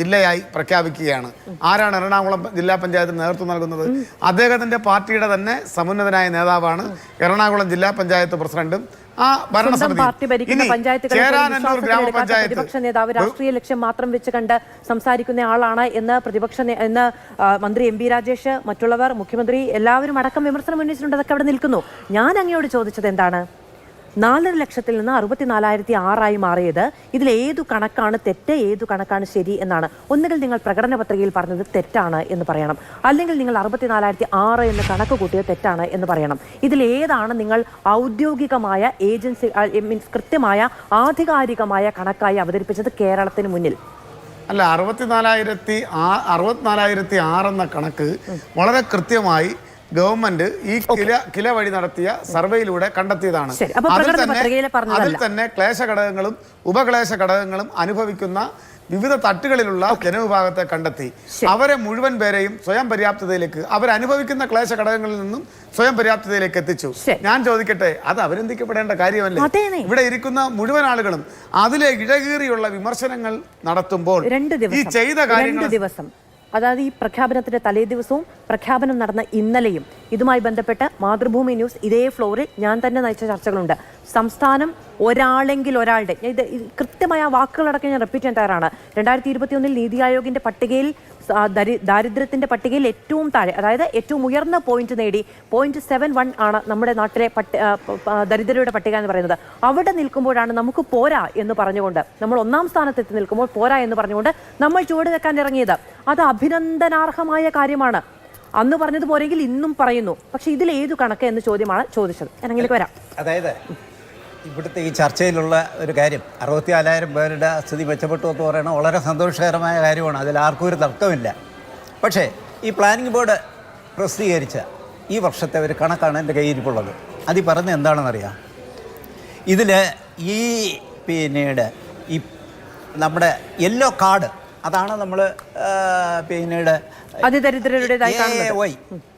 ജില്ലയായി പ്രഖ്യാപിക്കുകയാണ്. ആരാണ് എറണാകുളം ജില്ലാ പഞ്ചായത്തിന് നേതൃത്വം നൽകുന്നത്? അദ്ദേഹത്തിന്റെ പാർട്ടിയുടെ തന്നെ സമുന്നതനായ നേതാവാണ് എറണാകുളം ജില്ലാ പഞ്ചായത്ത് പ്രസിഡന്റും ആ ഭരണസമിതി. പ്രതിപക്ഷ നേതാവ് രാഷ്ട്രീയ ലക്ഷ്യം മാത്രം വെച്ച് കണ്ട് സംസാരിക്കുന്ന ആളാണ് എന്ന് മന്ത്രി എം പി രാജേഷ്, മറ്റുള്ളവർ, മുഖ്യമന്ത്രി എല്ലാവരും അടക്കം വിമർശനം ഉന്നയിച്ചിട്ടുണ്ട്. അതൊക്കെ അവിടെ നിൽക്കുന്നു. ഞാൻ അങ്ങയോട് ചോദിച്ചത് എന്താണ്? 4.5 ലക്ഷത്തിൽ നിന്ന് 64,006 മാറിയത് ഇതിൽ ഏതു കണക്കാണ് തെറ്റ്, ഏതു കണക്കാണ് ശരി എന്നാണ്. ഒന്നുകിൽ നിങ്ങൾ പ്രകടന പത്രികയിൽ പറഞ്ഞത് തെറ്റാണ് എന്ന് പറയണം, അല്ലെങ്കിൽ നിങ്ങൾ 64,006 എന്ന് കണക്ക് കൂട്ടിയത് തെറ്റാണ് എന്ന് പറയണം. ഇതിൽ ഏതാണ് നിങ്ങൾ ഔദ്യോഗികമായ ഏജൻസി മീൻസ് കൃത്യമായ ആധികാരികമായ കണക്കായി അവതരിപ്പിച്ചത് കേരളത്തിന് മുന്നിൽ? അല്ല, 64,006 എന്ന കണക്ക് വളരെ കൃത്യമായി ഗവൺമെന്റ് ഈ കില വഴി നടത്തിയ സർവേയിലൂടെ കണ്ടെത്തിയതാണ്. അതിൽ തന്നെ ക്ലേശ ഘടകങ്ങളും ഉപക്ലേശ ഘടകങ്ങളും അനുഭവിക്കുന്ന വിവിധ തട്ടുകളിലുള്ള ജനവിഭാഗത്തെ കണ്ടെത്തി അവരെ മുഴുവൻ പേരെയും സ്വയം പര്യാപ്തതയിലേക്ക്, അവരനുഭവിക്കുന്ന ക്ലേശ ഘടകങ്ങളിൽ നിന്നും സ്വയം പര്യാപ്തതയിലേക്ക് എത്തിച്ചു. ഞാൻ ചോദിക്കട്ടെ, അത് അഭിനന്ദിക്കപ്പെടേണ്ട കാര്യമല്ലേ? ഇവിടെ ഇരിക്കുന്ന മുഴുവൻ ആളുകളും അതിലെ ഇഴകീറിയുള്ള വിമർശനങ്ങൾ നടത്തുമ്പോൾ ഈ ചെയ്ത കാര്യങ്ങൾ, അതായത് ഈ പ്രഖ്യാപനത്തിന്റെ തലേ ദിവസവും പ്രഖ്യാപനം നടന്ന ഇന്നലെയും ഇതുമായി ബന്ധപ്പെട്ട് മാതൃഭൂമി ന്യൂസ് ഇതേ ഫ്ലോറിൽ ഞാൻ തന്നെ നയിച്ച ചർച്ചകളുണ്ട്. സംസ്ഥാനം ഒരാളെങ്കിൽ ഒരാളുടെ, ഇത് കൃത്യമായ വാക്കുകളടക്കം ഞാൻ റിപ്പീറ്റ് ചെയ്യാൻ തയ്യാറാണ്. 2021 നീതി ആയോഗിന്റെ പട്ടികയിൽ ദാരിദ്ര്യത്തിന്റെ പട്ടികയിൽ ഏറ്റവും താഴെ, അതായത് ഏറ്റവും ഉയർന്ന പോയിന്റ് നേടി 0.71 ആണ് നമ്മുടെ നാട്ടിലെ ദരിദ്രരുടെ പട്ടിക എന്ന് പറയുന്നത്. അവിടെ നിൽക്കുമ്പോഴാണ് നമുക്ക് പോരാ എന്ന് പറഞ്ഞുകൊണ്ട്, നമ്മൾ 1ാം സ്ഥാനത്തെത്തി നിൽക്കുമ്പോൾ പോരാ എന്ന് പറഞ്ഞുകൊണ്ട് നമ്മൾ ചുവട് വെക്കാൻ ഇറങ്ങിയത്. അത് അഭിനന്ദനാർഹമായ കാര്യമാണ്. അന്ന് പറഞ്ഞത് പോരെങ്കിൽ ഇന്നും പറയുന്നു. പക്ഷെ ഇതിൽ ഏതു കണക്ക് എന്ന് ചോദ്യമാണ് ചോദിച്ചത്. ഞാൻ അങ്ങനെയൊക്കെ വരാം. അതായത് ഇവിടുത്തെ ഈ ചർച്ചയിലുള്ള ഒരു കാര്യം, 64,000 പേരുടെ സ്ഥിതി മെച്ചപ്പെട്ടു എന്ന് പറയുന്നത് വളരെ സന്തോഷകരമായ കാര്യമാണ്. അതിൽ ആർക്കും ഒരു തർക്കമില്ല. പക്ഷേ ഈ പ്ലാനിംഗ് ബോർഡ് പ്രസിദ്ധീകരിച്ച ഈ വർഷത്തെ ഒരു കണക്കാണ് എൻ്റെ കയ്യിരിപ്പുള്ളത്. അതിൽ പറഞ്ഞത് എന്താണെന്നറിയാം? ഇതിൽ ഈ പിന്നീട് ഈ നമ്മുടെ യെല്ലോ കാർഡ്, അതാണ് നമ്മൾ പിന്നീട്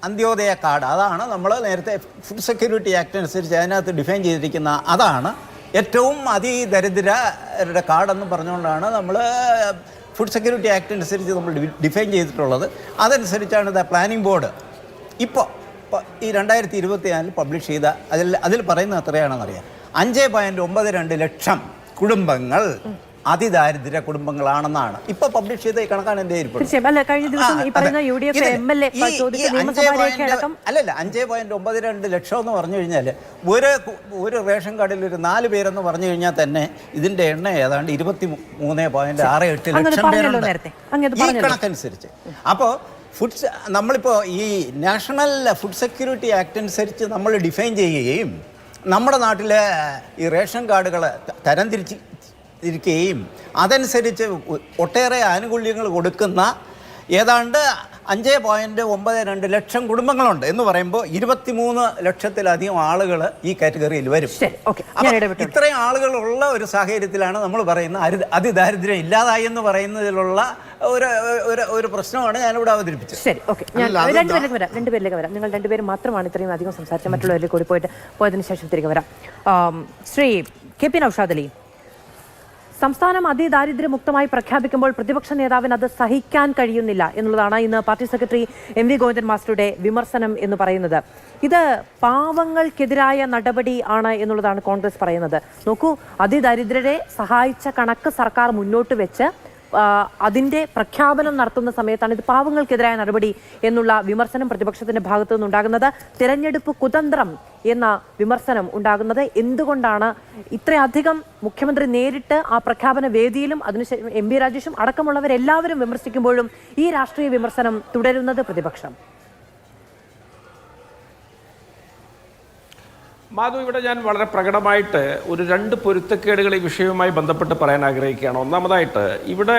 അന്ത്യോദയ കാർഡ്, അതാണ് നമ്മൾ നേരത്തെ ഫുഡ് സെക്യൂരിറ്റി ആക്ട് അനുസരിച്ച് അതിനകത്ത് ഡിഫൈൻ ചെയ്തിരിക്കുന്ന, അതാണ് ഏറ്റവും അതിദരിദ്രരുടെ കാർഡെന്ന് പറഞ്ഞുകൊണ്ടാണ് നമ്മൾ ഫുഡ് സെക്യൂരിറ്റി ആക്ട് അനുസരിച്ച് നമ്മൾ ഡിഫൈൻ ചെയ്തിട്ടുള്ളത്. അതനുസരിച്ചാണ് പ്ലാനിംഗ് ബോർഡ് ഇപ്പോൾ ഈ 2024 പബ്ലിഷ് ചെയ്ത അതിൽ പറയുന്നത് എത്രയാണെന്നറിയാം? 5.92 ലക്ഷം കുടുംബങ്ങൾ അതിദാരിദ്ര്യ കുടുംബങ്ങളാണെന്നാണ് ഇപ്പൊ പബ്ലിഷ് ചെയ്ത ഈ കണക്കാണ് എന്റെ അല്ലല്ല 5.92 ലക്ഷം എന്ന് പറഞ്ഞു കഴിഞ്ഞാൽ ഒരു റേഷൻ കാർഡിൽ ഒരു 4 പേരെന്ന് പറഞ്ഞു കഴിഞ്ഞാൽ തന്നെ ഇതിന്റെ എണ്ണ ഏതാണ്ട് 23.68 ലക്ഷം പേരുണ്ട് ഈ കണക്കനുസരിച്ച്. അപ്പോൾ നമ്മളിപ്പോൾ ഈ നാഷണൽ ഫുഡ് സെക്യൂരിറ്റി ആക്ട് അനുസരിച്ച് നമ്മൾ ഡിഫൈൻ ചെയ്യുകയും നമ്മുടെ നാട്ടിലെ ഈ റേഷൻ കാർഡുകൾ തരംതിരിക്കുകയും അതനുസരിച്ച് ഒട്ടേറെ ആനുകൂല്യങ്ങൾ കൊടുക്കുന്ന ഏതാണ്ട് 5.92 ലക്ഷം കുടുംബങ്ങളുണ്ട് എന്ന് പറയുമ്പോൾ 23 ലക്ഷത്തിലധികം ആളുകൾ ഈ കാറ്റഗറിയിൽ വരും. ഇത്രയും ആളുകളുള്ള ഒരു സാഹചര്യത്തിലാണ് നമ്മൾ പറയുന്ന അതിദാരിദ്ര്യം ഇല്ലാതായി എന്ന് പറയുന്നതിലുള്ള ഒരു പ്രശ്നമാണ് ഞാനിവിടെ അവതരിപ്പിച്ചത്. ശരി, ഓക്കെ. ഞാൻ രണ്ടുപേരിലേക്ക് വരാം. നിങ്ങൾ രണ്ടുപേരും മാത്രമാണ് ഇത്രയും അധികം സംസാരിച്ച, മറ്റുള്ളവരിലേക്ക് കൂടി പോയതിനു ശേഷം തിരികെ വരാം. ശ്രീ കെ പി നൗഷാദ് അലി, സംസ്ഥാനം അതിദാരിദ്ര്യമുക്തമായി പ്രഖ്യാപിക്കുമ്പോൾ പ്രതിപക്ഷ നേതാവിന് അത് സഹിക്കാൻ കഴിയുന്നില്ല എന്നുള്ളതാണ് ഇന്ന് പാർട്ടി സെക്രട്ടറി MV ഗോവിന്ദൻ മാസ്റ്ററുടെ വിമർശനം എന്ന് പറയുന്നത്. ഇത് പാവങ്ങൾക്കെതിരായ നടപടി ആണ് എന്നുള്ളതാണ് കോൺഗ്രസ് പറയുന്നത്. നോക്കൂ, അതിദരിദ്രരെ സഹായിച്ച കണക്ക് സർക്കാർ മുന്നോട്ട് വെച്ച് അതിന്റെ പ്രഖ്യാപനം നടത്തുന്ന സമയത്താണ് ഇത് പാവങ്ങൾക്കെതിരായ നടപടി എന്നുള്ള വിമർശനം പ്രതിപക്ഷത്തിന്റെ ഭാഗത്തു നിന്നുണ്ടാകുന്നത്. തിരഞ്ഞെടുപ്പ് കുതന്ത്രം എന്ന വിമർശനം ഉണ്ടാകുന്നത് എന്തുകൊണ്ടാണ്? ഇത്രയധികം മുഖ്യമന്ത്രി നേരിട്ട് ആ പ്രഖ്യാപന വേദിയിലും അതിനുശേഷം എം.ബി. രാജേഷും അടക്കമുള്ളവരെല്ലാവരും വിമർശിക്കുമ്പോഴും ഈ രാഷ്ട്രീയ വിമർശനം തുടരുന്നത് പ്രതിപക്ഷം? മാധു, ഇവിടെ ഞാൻ വളരെ പ്രകടമായിട്ട് ഒരു 2 പൊരുത്തക്കേടുകൾ ഈ വിഷയവുമായി ബന്ധപ്പെട്ട് പറയാൻ ആഗ്രഹിക്കുകയാണ്. ഒന്നാമതായിട്ട് ഇവിടെ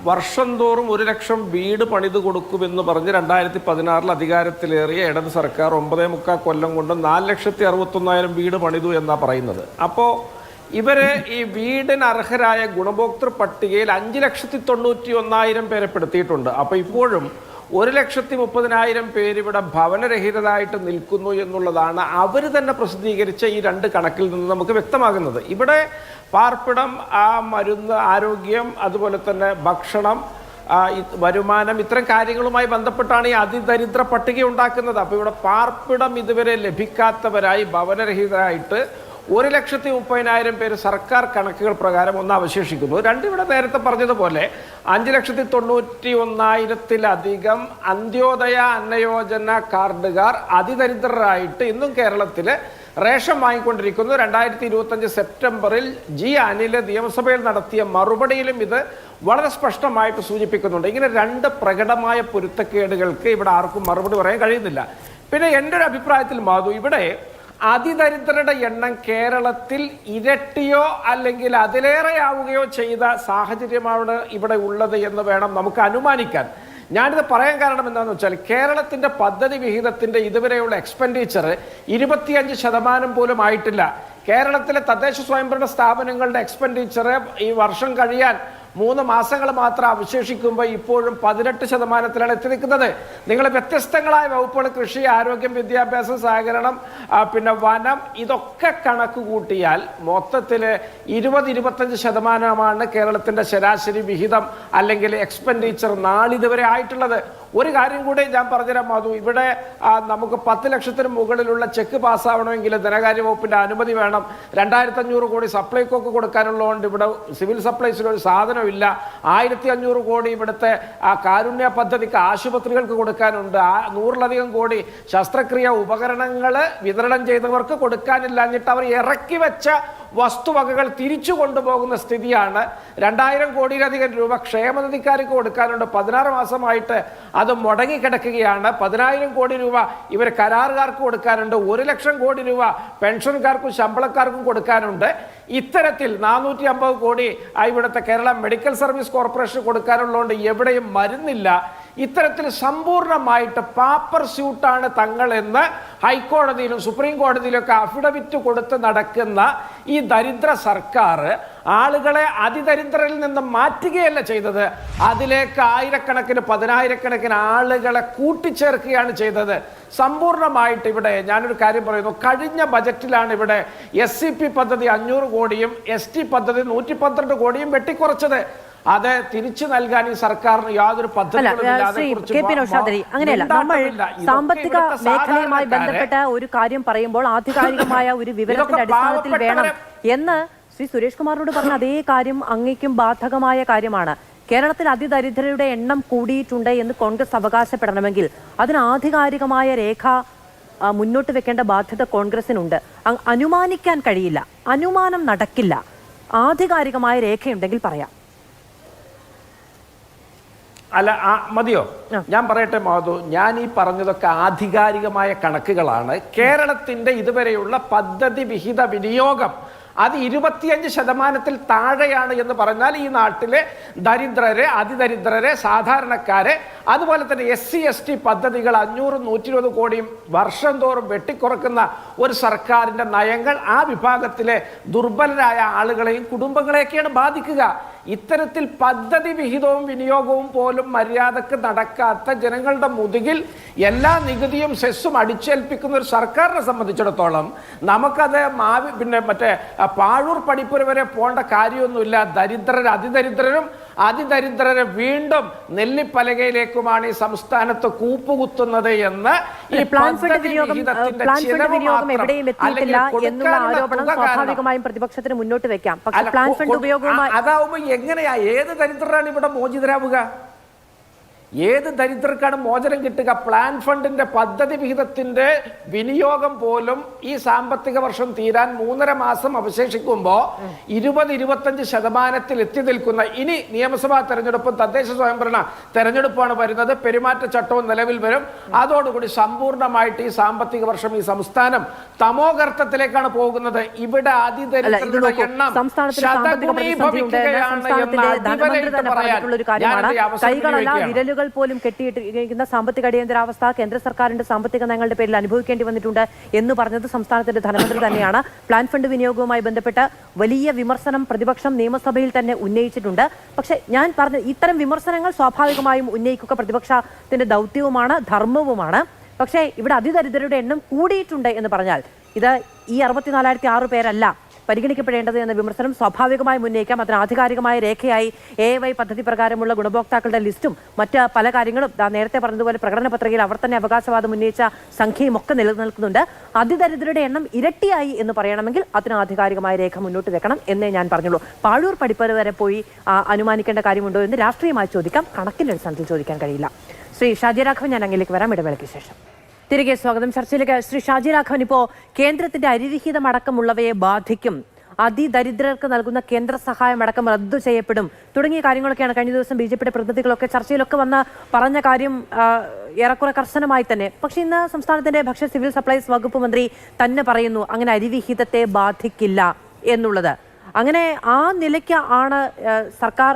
വർഷം തോറും 1 ലക്ഷം വീട് പണിത് കൊടുക്കുമെന്ന് പറഞ്ഞ് 2016 അധികാരത്തിലേറിയ ഇടത് സർക്കാർ 9.25 കൊല്ലം കൊണ്ട് 4,61,000 വീട് പണിതു എന്നാണ് പറയുന്നത്. അപ്പോൾ ഇവര് ഈ വീടിന് അർഹരായ ഗുണഭോക്തൃ പട്ടികയിൽ 5,91,000 പേരെ പെടുത്തിയിട്ടുണ്ട്. അപ്പോൾ ഇപ്പോഴും 1,30,000 പേര് ഇവിടെ ഭവനരഹിതരായിട്ട് നിൽക്കുന്നു എന്നുള്ളതാണ് അവർ തന്നെ പ്രസിദ്ധീകരിച്ച ഈ 2 കണക്കിൽ നിന്ന് നമുക്ക് വ്യക്തമാകുന്നത്. ഇവിടെ പാർപ്പിടം, മരുന്ന്, ആരോഗ്യം, അതുപോലെ തന്നെ ഭക്ഷണം, വരുമാനം, ഇത്തരം കാര്യങ്ങളുമായി ബന്ധപ്പെട്ടാണ് ഈ അതിദരിദ്ര പട്ടിക ഉണ്ടാക്കുന്നത്. അപ്പോൾ ഇവിടെ പാർപ്പിടം ഇതുവരെ ലഭിക്കാത്തവരായി ഭവനരഹിതരായിട്ട് 1,30,000 പേര് സർക്കാർ കണക്കുകൾ പ്രകാരം ഒന്ന് അവശേഷിക്കുന്നു. 2, ഇവിടെ നേരത്തെ പറഞ്ഞതുപോലെ 5,91,000-ലധികം അന്ത്യോദയ അന്നയോജന കാർഡുകാർ അതിദരിദ്രരായിട്ട് ഇന്നും കേരളത്തിൽ റേഷൻ വാങ്ങിക്കൊണ്ടിരിക്കുന്നു. 2025 സെപ്റ്റംബറിൽ അനിൽ നിയമസഭയിൽ നടത്തിയ മറുപടിയിലും ഇത് വളരെ സ്പഷ്ടമായിട്ട് സൂചിപ്പിക്കുന്നുണ്ട്. ഇങ്ങനെ 2 പ്രകടമായ പൊരുത്തക്കേടുകൾക്ക് ഇവിടെ ആർക്കും മറുപടി പറയാൻ കഴിയുന്നില്ല. പിന്നെ എൻ്റെ ഒരു അഭിപ്രായത്തിൽ മാധു, ഇവിടെ അതിദരിദ്രരുടെ എണ്ണം കേരളത്തിൽ ഇരട്ടിയോ അല്ലെങ്കിൽ അതിലേറെയാവുകയോ ചെയ്ത സാഹചര്യമാണ് ഇവിടെ ഉള്ളത് എന്ന് വേണം നമുക്ക് അനുമാനിക്കാൻ. ഞാനിത് പറയാൻ കാരണം എന്താണെന്ന് വെച്ചാൽ കേരളത്തിൻ്റെ പദ്ധതി വിഹിതത്തിൻ്റെ ഇതുവരെയുള്ള എക്സ്പെൻഡിച്ചർ 25% പോലും ആയിട്ടില്ല. കേരളത്തിലെ തദ്ദേശ സ്വയംഭരണ സ്ഥാപനങ്ങളുടെ എക്സ്പെൻഡിച്ചർ ഈ വർഷം കഴിയാൻ 3 മാസങ്ങൾ മാത്രം അവശേഷിക്കുമ്പോൾ ഇപ്പോഴും 18%-ലാണ് എത്തി നിൽക്കുന്നത്. നിങ്ങൾ വ്യത്യസ്തങ്ങളായ വകുപ്പുകൾ, കൃഷി, ആരോഗ്യം, വിദ്യാഭ്യാസം, സഹകരണം, പിന്നെ വനം, ഇതൊക്കെ കണക്ക് കൂട്ടിയാൽ മൊത്തത്തിൽ 20-25% കേരളത്തിൻ്റെ ശരാശരി വിഹിതം അല്ലെങ്കിൽ എക്സ്പെൻഡിച്ചർ നാളിതുവരെ ആയിട്ടുള്ളത്. ഒരു കാര്യം കൂടി ഞാൻ പറഞ്ഞുതരാം മാധു, ഇവിടെ നമുക്ക് 10 ലക്ഷത്തിന് മുകളിലുള്ള ചെക്ക് പാസ്സാവണമെങ്കിൽ ധനകാര്യ വകുപ്പിൻ്റെ അനുമതി വേണം. 2,500 കോടി സപ്ലൈകോക്ക് കൊടുക്കാനുള്ളതുകൊണ്ട് ഇവിടെ സിവിൽ സപ്ലൈസിലൊരു സാധനമില്ല. 1,500 കോടി ഇവിടുത്തെ കാരുണ്യ പദ്ധതിക്ക് ആശുപത്രികൾക്ക് കൊടുക്കാനുണ്ട്. 100-ലധികം കോടി ശസ്ത്രക്രിയ ഉപകരണങ്ങൾ വിതരണം ചെയ്തവർക്ക് കൊടുക്കാനില്ലാഞ്ഞിട്ട് അവർ ഇറക്കി വെച്ച വസ്തുവകകൾ തിരിച്ചു കൊണ്ടുപോകുന്ന സ്ഥിതിയാണ്. 2,000 കോടിയിലധികം രൂപ ക്ഷേമനിധിക്കാർക്ക് കൊടുക്കാനുണ്ട്. 16 മാസമായിട്ട് അത് മുടങ്ങിക്കിടക്കുകയാണ്. 10,000 കോടി രൂപ ഇവർ കരാറുകാർക്ക് കൊടുക്കാനുണ്ട്. 1 ലക്ഷം കോടി രൂപ പെൻഷൻകാർക്കും ശമ്പളക്കാർക്കും കൊടുക്കാനുണ്ട്. ഇത്തരത്തിൽ 450 കോടി ഇവിടുത്തെ കേരള മെഡിക്കൽ സർവീസ് കോർപ്പറേഷൻ കൊടുക്കാനുള്ളതുകൊണ്ട് എവിടെയും മരുന്നില്ല. ഇത്തരത്തിൽ സമ്പൂർണ്ണമായിട്ട് പാപ്പർ സ്യൂട്ടാണ് തങ്ങളെന്ന് ഹൈക്കോടതിയിലും സുപ്രീം കോടതിയിലൊക്കെ അഫിഡവിറ്റ് കൊടുത്ത് നടക്കുന്ന ഈ ദരിദ്ര സർക്കാർ ആളുകളെ അതിദരിദ്രരിൽ നിന്ന് മാറ്റുകയല്ല ചെയ്തത്, അതിലേക്ക് ആയിരക്കണക്കിന് 10,000-കണക്കിന് ആളുകളെ കൂട്ടിച്ചേർക്കുകയാണ് ചെയ്തത്. സമ്പൂർണ്ണമായിട്ട് ഇവിടെ ഞാനൊരു കാര്യം പറയുന്നു, കഴിഞ്ഞ ബജറ്റിലാണ് ഇവിടെ SCP പദ്ധതി 500 കോടിയും ST പദ്ധതി 112 കോടിയും വെട്ടിക്കുറച്ചത്. അത് തിരിച്ചു നൽകാൻ ഈ സർക്കാരിന് യാതൊരു അങ്ങനെയല്ല. നമ്മൾ സാമ്പത്തിക മേഖലയുമായി ബന്ധപ്പെട്ട ഒരു കാര്യം പറയുമ്പോൾ ആധികാരികമായ ഒരു വിവരത്തിന്റെ അടിസ്ഥാനത്തിൽ വേണം എന്ന് ശ്രീ സുരേഷ് കുമാറിനോട് പറഞ്ഞ അതേ കാര്യം അങ്ങേക്കും ബാധകമായ കാര്യമാണ്. കേരളത്തിൽ അതിദരിദ്രരുടെ എണ്ണം കൂടിയിട്ടുണ്ട് എന്ന് കോൺഗ്രസ് അവകാശപ്പെടണമെങ്കിൽ അതിന് ആധികാരികമായ രേഖ മുന്നോട്ട് വെക്കേണ്ട ബാധ്യത കോൺഗ്രസിനുണ്ട്. അനുമാനിക്കാൻ കഴിയില്ല, അനുമാനം നടക്കില്ല. ആധികാരികമായ രേഖയുണ്ടെങ്കിൽ പറയാം. അല്ല, മതിയോ? ഞാൻ പറയട്ടെ മാധു, ഞാൻ ഈ പറഞ്ഞതൊക്കെ ആധികാരികമായ കണക്കുകളാണ്. കേരളത്തിന്റെ ഇതുവരെയുള്ള പദ്ധതി വിഹിത വിനിയോഗം അത് 25% താഴെയാണ് എന്ന് പറഞ്ഞാൽ ഈ നാട്ടിലെ ദരിദ്രരെ, അതിദരിദ്രരെ, സാധാരണക്കാരെ, അതുപോലെ തന്നെ SC ST പദ്ധതികൾ 500-120 കോടിയും വർഷം തോറും വെട്ടിക്കുറക്കുന്ന ഒരു സർക്കാരിൻ്റെ നയങ്ങൾ ആ വിഭാഗത്തിലെ ദുർബലരായ ആളുകളെയും കുടുംബങ്ങളെയൊക്കെയാണ് ബാധിക്കുക. ഇത്തരത്തിൽ പദ്ധതി വിഹിതവും വിനിയോഗവും പോലും മര്യാദക്ക് നടക്കാത്ത, ജനങ്ങളുടെ മുതുകിൽ എല്ലാ നികുതിയും സെസ്സും അടിച്ചേൽപ്പിക്കുന്ന ഒരു സർക്കാരിനെ സംബന്ധിച്ചിടത്തോളം നമുക്കത് പാഴൂർ പടിപ്പുര വരെ പോകേണ്ട കാര്യമൊന്നുമില്ല. ദരിദ്രരും അതിദരിദ്രരും അതിദരിദ്രരെ വീണ്ടും നെല്ലിപ്പലകയിലേക്കുമാണ് ഈ സംസ്ഥാനത്ത് കൂപ്പുകുത്തുന്നത് എന്ന് ഈ പ്ലാൻ ഫണ്ട് വിനിയോഗം എവിടെയും എത്തിയിട്ടില്ല എന്നുള്ള ആരോപണം സ്വാഭാവികമായും പ്രതിപക്ഷത്തിന് മുന്നോട്ട് വെക്കാം. പക്ഷേ പ്ലാൻ ഫണ്ട് ഉപയോഗവുമായി അതാവുമ്പോ എങ്ങനെയാ ഏത് ദരിദ്രരാണ് ഇവിടെ മോചിതരാവുക? ഏത് ദരിദ്രർക്കാണ് മോചനം കിട്ടുക? പ്ലാൻ ഫണ്ടിന്റെ പദ്ധതി വിഹിതത്തിന്റെ വിനിയോഗം പോലും ഈ സാമ്പത്തിക വർഷം തീരാൻ 3.5 മാസം അവശേഷിക്കുമ്പോൾ 20-25% എത്തി നിൽക്കുന്ന, ഇനി നിയമസഭാ തെരഞ്ഞെടുപ്പും തദ്ദേശ സ്വയംഭരണ തെരഞ്ഞെടുപ്പാണ് വരുന്നത്, പെരുമാറ്റച്ചട്ടവും നിലവിൽ വരും. അതോടുകൂടി സമ്പൂർണ്ണമായിട്ട് ഈ സാമ്പത്തിക വർഷം ഈ സംസ്ഥാനം തമോഗർത്തത്തിലേക്കാണ് പോകുന്നത്. ഇവിടെ അതിദരിദ്രരുടെ എണ്ണം ശതഗുണീഭവിക്കുകയാണ് എന്ന് അടിവരയിട്ട് പറയാൻ വിരലുകൾ പോലും കെട്ടിയിട്ടിരിക്കുന്ന സാമ്പത്തിക അടിയന്തരാവസ്ഥ കേന്ദ്ര സർക്കാരിന്റെ സാമ്പത്തിക നയങ്ങളുടെ പേരിൽ അനുഭവിക്കേണ്ടി വന്നിട്ടുണ്ട് എന്ന് പറഞ്ഞത് സംസ്ഥാനത്തിന്റെ ധനമന്ത്രി തന്നെയാണ്. പ്ലാൻ ഫണ്ട് വിനിയോഗവുമായി ബന്ധപ്പെട്ട് വലിയ വിമർശനം പ്രതിപക്ഷം നിയമസഭയിൽ തന്നെ ഉന്നയിച്ചിട്ടുണ്ട്. പക്ഷെ ഞാൻ പറഞ്ഞ ഇത്തരം വിമർശനങ്ങൾ സ്വാഭാവികമായും ഉന്നയിക്കുക പ്രതിപക്ഷത്തിന്റെ ദൗത്യവുമാണ്, ധർമ്മവുമാണ്. പക്ഷേ ഇവിടെ അതിദരിദ്രരുടെ എണ്ണം കൂടിയിട്ടുണ്ട് എന്ന് പറഞ്ഞാൽ ഇത് ഈ 64,006 പേരല്ല പരിഗണിക്കപ്പെടേണ്ടത് എന്ന വിമർശനം സ്വാഭാവികമായും ഉന്നയിക്കാം. അതിന് ആധികാരികമായ രേഖയായി AY പദ്ധതി പ്രകാരമുള്ള ഗുണഭോക്താക്കളുടെ ലിസ്റ്റും മറ്റ് പല കാര്യങ്ങളും നേരത്തെ പറഞ്ഞതുപോലെ പ്രകടന പത്രികയിൽ അവർ തന്നെ അവകാശവാദം ഉന്നയിച്ച സംഖ്യയും ഒക്കെ നിലനിൽക്കുന്നുണ്ട്. അതിദരിദ്രരുടെ എണ്ണം ഇരട്ടിയായി എന്ന് പറയണമെങ്കിൽ അതിന് ആധികാരികമായ രേഖ മുന്നോട്ട് വെക്കണം എന്നേ ഞാൻ പറഞ്ഞുള്ളൂ. പാഴൂർ പഠിപ്പത് വരെ പോയി അനുമാനിക്കേണ്ട കാര്യമുണ്ടോ എന്ന് രാഷ്ട്രീയമായി ചോദിക്കാം, കണക്കിന്റെ അടിസ്ഥാനത്തിൽ ചോദിക്കാൻ കഴിയില്ല. ശ്രീ ഷാജി രാഘവൻ, ഞാൻ അങ്ങിലേക്ക് വരാം ഇടവേളയ്ക്ക് ശേഷം. തിരികെ സ്വാഗതം ചർച്ചയിലേക്ക്. ശ്രീ ഷാജി രാഘവൻ, ഇപ്പോൾ കേന്ദ്രത്തിന്റെ അരിവിഹിതം അടക്കമുള്ളവയെ ബാധിക്കും, അതിദരിദ്രർക്ക് നൽകുന്ന കേന്ദ്ര സഹായം അടക്കം റദ്ദു ചെയ്യപ്പെടും തുടങ്ങിയ കാര്യങ്ങളൊക്കെയാണ് കഴിഞ്ഞ ദിവസം BJPയുടെ പ്രതിനിധികളൊക്കെ ചർച്ചയിലൊക്കെ വന്ന് പറഞ്ഞ കാര്യം ഏറെക്കുറെ കർശനമായി തന്നെ. പക്ഷേ ഇന്ന് സംസ്ഥാനത്തിന്റെ ഭക്ഷ്യ സിവിൽ സപ്ലൈസ് വകുപ്പ് മന്ത്രി തന്നെ പറയുന്നു അങ്ങനെ അരിവിഹിതത്തെ ബാധിക്കില്ല എന്നുള്ളത്. അങ്ങനെ ആ നിലയ്ക്ക് ആണ് സർക്കാർ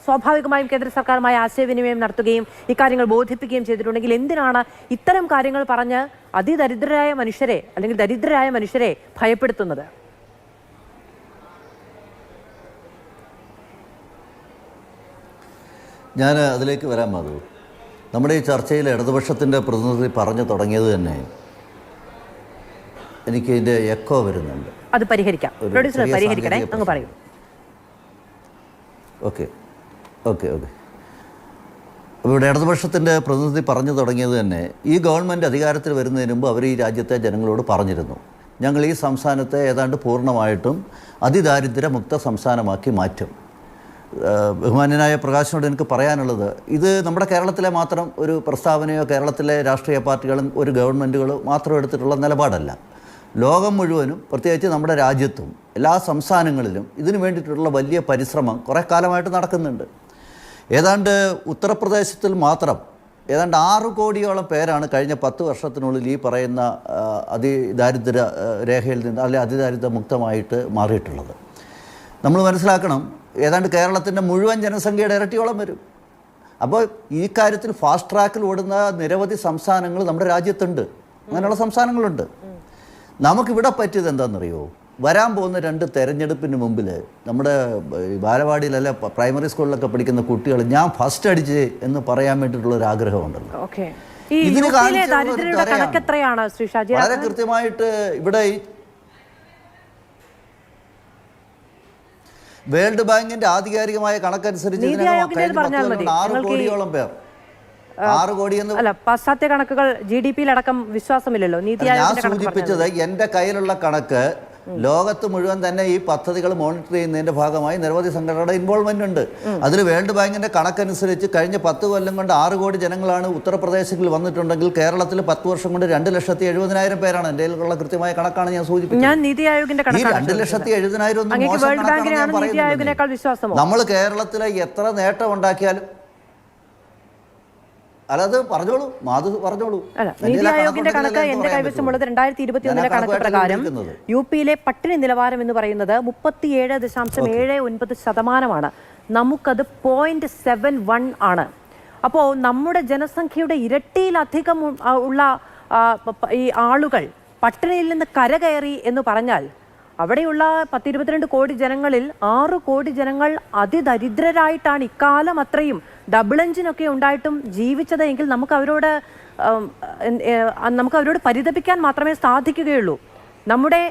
സ്വാഭാവികമായും കേന്ദ്ര സർക്കാരുമായി ആശയവിനിമയം നടത്തുകയും ഇക്കാര്യങ്ങൾ ബോധിപ്പിക്കുകയും ചെയ്തിട്ടുണ്ടെങ്കിൽ എന്തിനാണ് ഇത്തരം കാര്യങ്ങൾ പറഞ്ഞ് അതിദരിദ്രരായ മനുഷ്യരെ അല്ലെങ്കിൽ ദരിദ്രരായ മനുഷ്യരെ ഭയപ്പെടുത്തുന്നത്? ഞാൻ അതിലേക്ക് വരാൻ മാധു. നമ്മുടെ ഈ ചർച്ചയിൽ ഇടതുപക്ഷത്തിൻ്റെ പ്രതിനിധി പറഞ്ഞു തുടങ്ങിയത് തന്നെ എനിക്ക് ഇതിൻ്റെ എക്കോ വരുന്നുണ്ട്. അത് പരിഹരിക്കാം, പരിഹരിക്കണേ, അങ്ങ് പറയൂ. ഓക്കെ. അപ്പോൾ ഇവിടെ ഇടതുപക്ഷത്തിൻ്റെ പ്രതിനിധി പറഞ്ഞു തുടങ്ങിയത് തന്നെ ഈ ഗവൺമെൻറ് അധികാരത്തിൽ വരുന്നതിന് മുമ്പ് അവർ ഈ രാജ്യത്തെ ജനങ്ങളോട് പറഞ്ഞിരുന്നു, ഞങ്ങൾ ഈ സംസ്ഥാനത്തെ ഏതാണ്ട് പൂർണ്ണമായിട്ടും അതിദാരിദ്ര്യമുക്ത സംസ്ഥാനമാക്കി മാറ്റും. ബഹുമാന്യനായ പ്രകാശിനോട് എനിക്ക് പറയാനുള്ളത്, ഇത് നമ്മുടെ കേരളത്തിലെ മാത്രം ഒരു പ്രസ്താവനയോ കേരളത്തിലെ രാഷ്ട്രീയ പാർട്ടികളും ഒരു ഗവൺമെൻറ്റുകളും മാത്രം എടുത്തിട്ടുള്ള നിലപാടല്ല. ലോകം മുഴുവനും പ്രത്യേകിച്ച് നമ്മുടെ രാജ്യത്തും എല്ലാ സംസ്ഥാനങ്ങളിലും ഇതിനു വേണ്ടിയിട്ടുള്ള വലിയ പരിശ്രമം കുറേ കാലമായിട്ട് നടക്കുന്നുണ്ട്. ഏതാണ്ട് ഉത്തർപ്രദേശത്തിൽ മാത്രം ഏതാണ്ട് 6 കോടിയോളം പേരാണ് കഴിഞ്ഞ 10 വർഷത്തിനുള്ളിൽ ഈ പറയുന്ന അതിദാരിദ്ര്യ രേഖയിൽ നിന്ന് അല്ലെങ്കിൽ അതിദാരിദ്ര്യ മുക്തമായിട്ട് മാറിയിട്ടുള്ളത്. നമ്മൾ മനസ്സിലാക്കണം, ഏതാണ്ട് കേരളത്തിൻ്റെ മുഴുവൻ ജനസംഖ്യയുടെ ഇരട്ടിയോളം വരും. അപ്പോൾ ഈ കാര്യത്തിൽ ഫാസ്റ്റ് ട്രാക്കിൽ ഓടുന്ന നിരവധി സംസ്ഥാനങ്ങൾ നമ്മുടെ രാജ്യത്തുണ്ട്, അങ്ങനെയുള്ള സംസ്ഥാനങ്ങളുണ്ട്. നമുക്കിവിടെ പറ്റിയത് എന്താണെന്നറിയോ, വരാൻ പോകുന്ന 2 തെരഞ്ഞെടുപ്പിന് മുമ്പിൽ നമ്മുടെ ബാലവാടിയിലല്ല പ്രൈമറി സ്കൂളിലൊക്കെ പഠിക്കുന്ന കുട്ടികൾ ഞാൻ ഫസ്റ്റ് അടിച്ച് എന്ന് പറയാൻ വേണ്ടിയിട്ടുള്ളൊരു ആഗ്രഹമുണ്ടല്ലോ. ഇതിന് വളരെ കൃത്യമായിട്ട് ഇവിടെ വേൾഡ് ബാങ്കിന്റെ ആധികാരികമായ കണക്കനുസരിച്ച് 6 കോടിയോളം പേർ 6 കോടി എന്ന് പാശ്ചാത്യ കണക്കുകൾ GDP അടക്കം വിശ്വാസമില്ലല്ലോ. ഞാൻ സൂചിപ്പിച്ചത് എൻ്റെ കയ്യിലുള്ള കണക്ക് ലോകത്ത് മുഴുവൻ തന്നെ ഈ പദ്ധതികൾ മോണിറ്റർ ചെയ്യുന്നതിൻ്റെ ഭാഗമായി നിരവധി സംഘടനകളുടെ ഇൻവോൾവ്മെൻ്റ് ഉണ്ട്. അതിൽ വേൾഡ് ബാങ്കിൻ്റെ കണക്കനുസരിച്ച് കഴിഞ്ഞ 10 കൊല്ലം കൊണ്ട് 6 കോടി ജനങ്ങളാണ് ഉത്തർപ്രദേശിൽ വന്നിട്ടുണ്ടെങ്കിൽ കേരളത്തിൽ 10 വർഷം കൊണ്ട് 2,70,000 പേരാണ്. എൻ്റെ കയ്യിലുള്ള കൃത്യമായ കണക്കാണ് ഞാൻ സൂചിപ്പിച്ചത്. ഈ 2,70,000 ഒന്നും മോശം കണക്കാണ് ഞാൻ പറയുന്നത്. നമ്മൾ കേരളത്തിലെ എത്ര നേട്ടം ഉണ്ടാക്കിയാലും അല്ലത് പറഞ്ഞോളൂ, മാധു പറഞ്ഞോളൂ. നീതി ആയോഗിന്റെ കണക്ക് എന്റെ കൈവശമുള്ളത് 2021 കണക്ക് പ്രകാരം UPയിലെ പട്ടിണി നിലവാരം എന്ന് പറയുന്നത് 37.79%. നമുക്കത് 0.71 ആണ്. അപ്പോൾ നമ്മുടെ ജനസംഖ്യയുടെ ഇരട്ടിയിലധികം ഉള്ള ഈ ആളുകൾ പട്ടിണിയിൽ നിന്ന് കരകയറി എന്ന് പറഞ്ഞാൽ അവിടെയുള്ള 10-22 കോടി ജനങ്ങളിൽ 6 കോടി ജനങ്ങൾ അതിദരിദ്രരായിട്ടാണ് ഇക്കാലം അത്രയും ഡബിൾ എഞ്ചിനൊക്കെ ഉണ്ടായിട്ടും ജീവിച്ചത് എങ്കിൽ നമുക്ക് അവരോട് പരിതപിക്കാൻ മാത്രമേ സാധിക്കുകയുള്ളൂ. നമ്മുടെ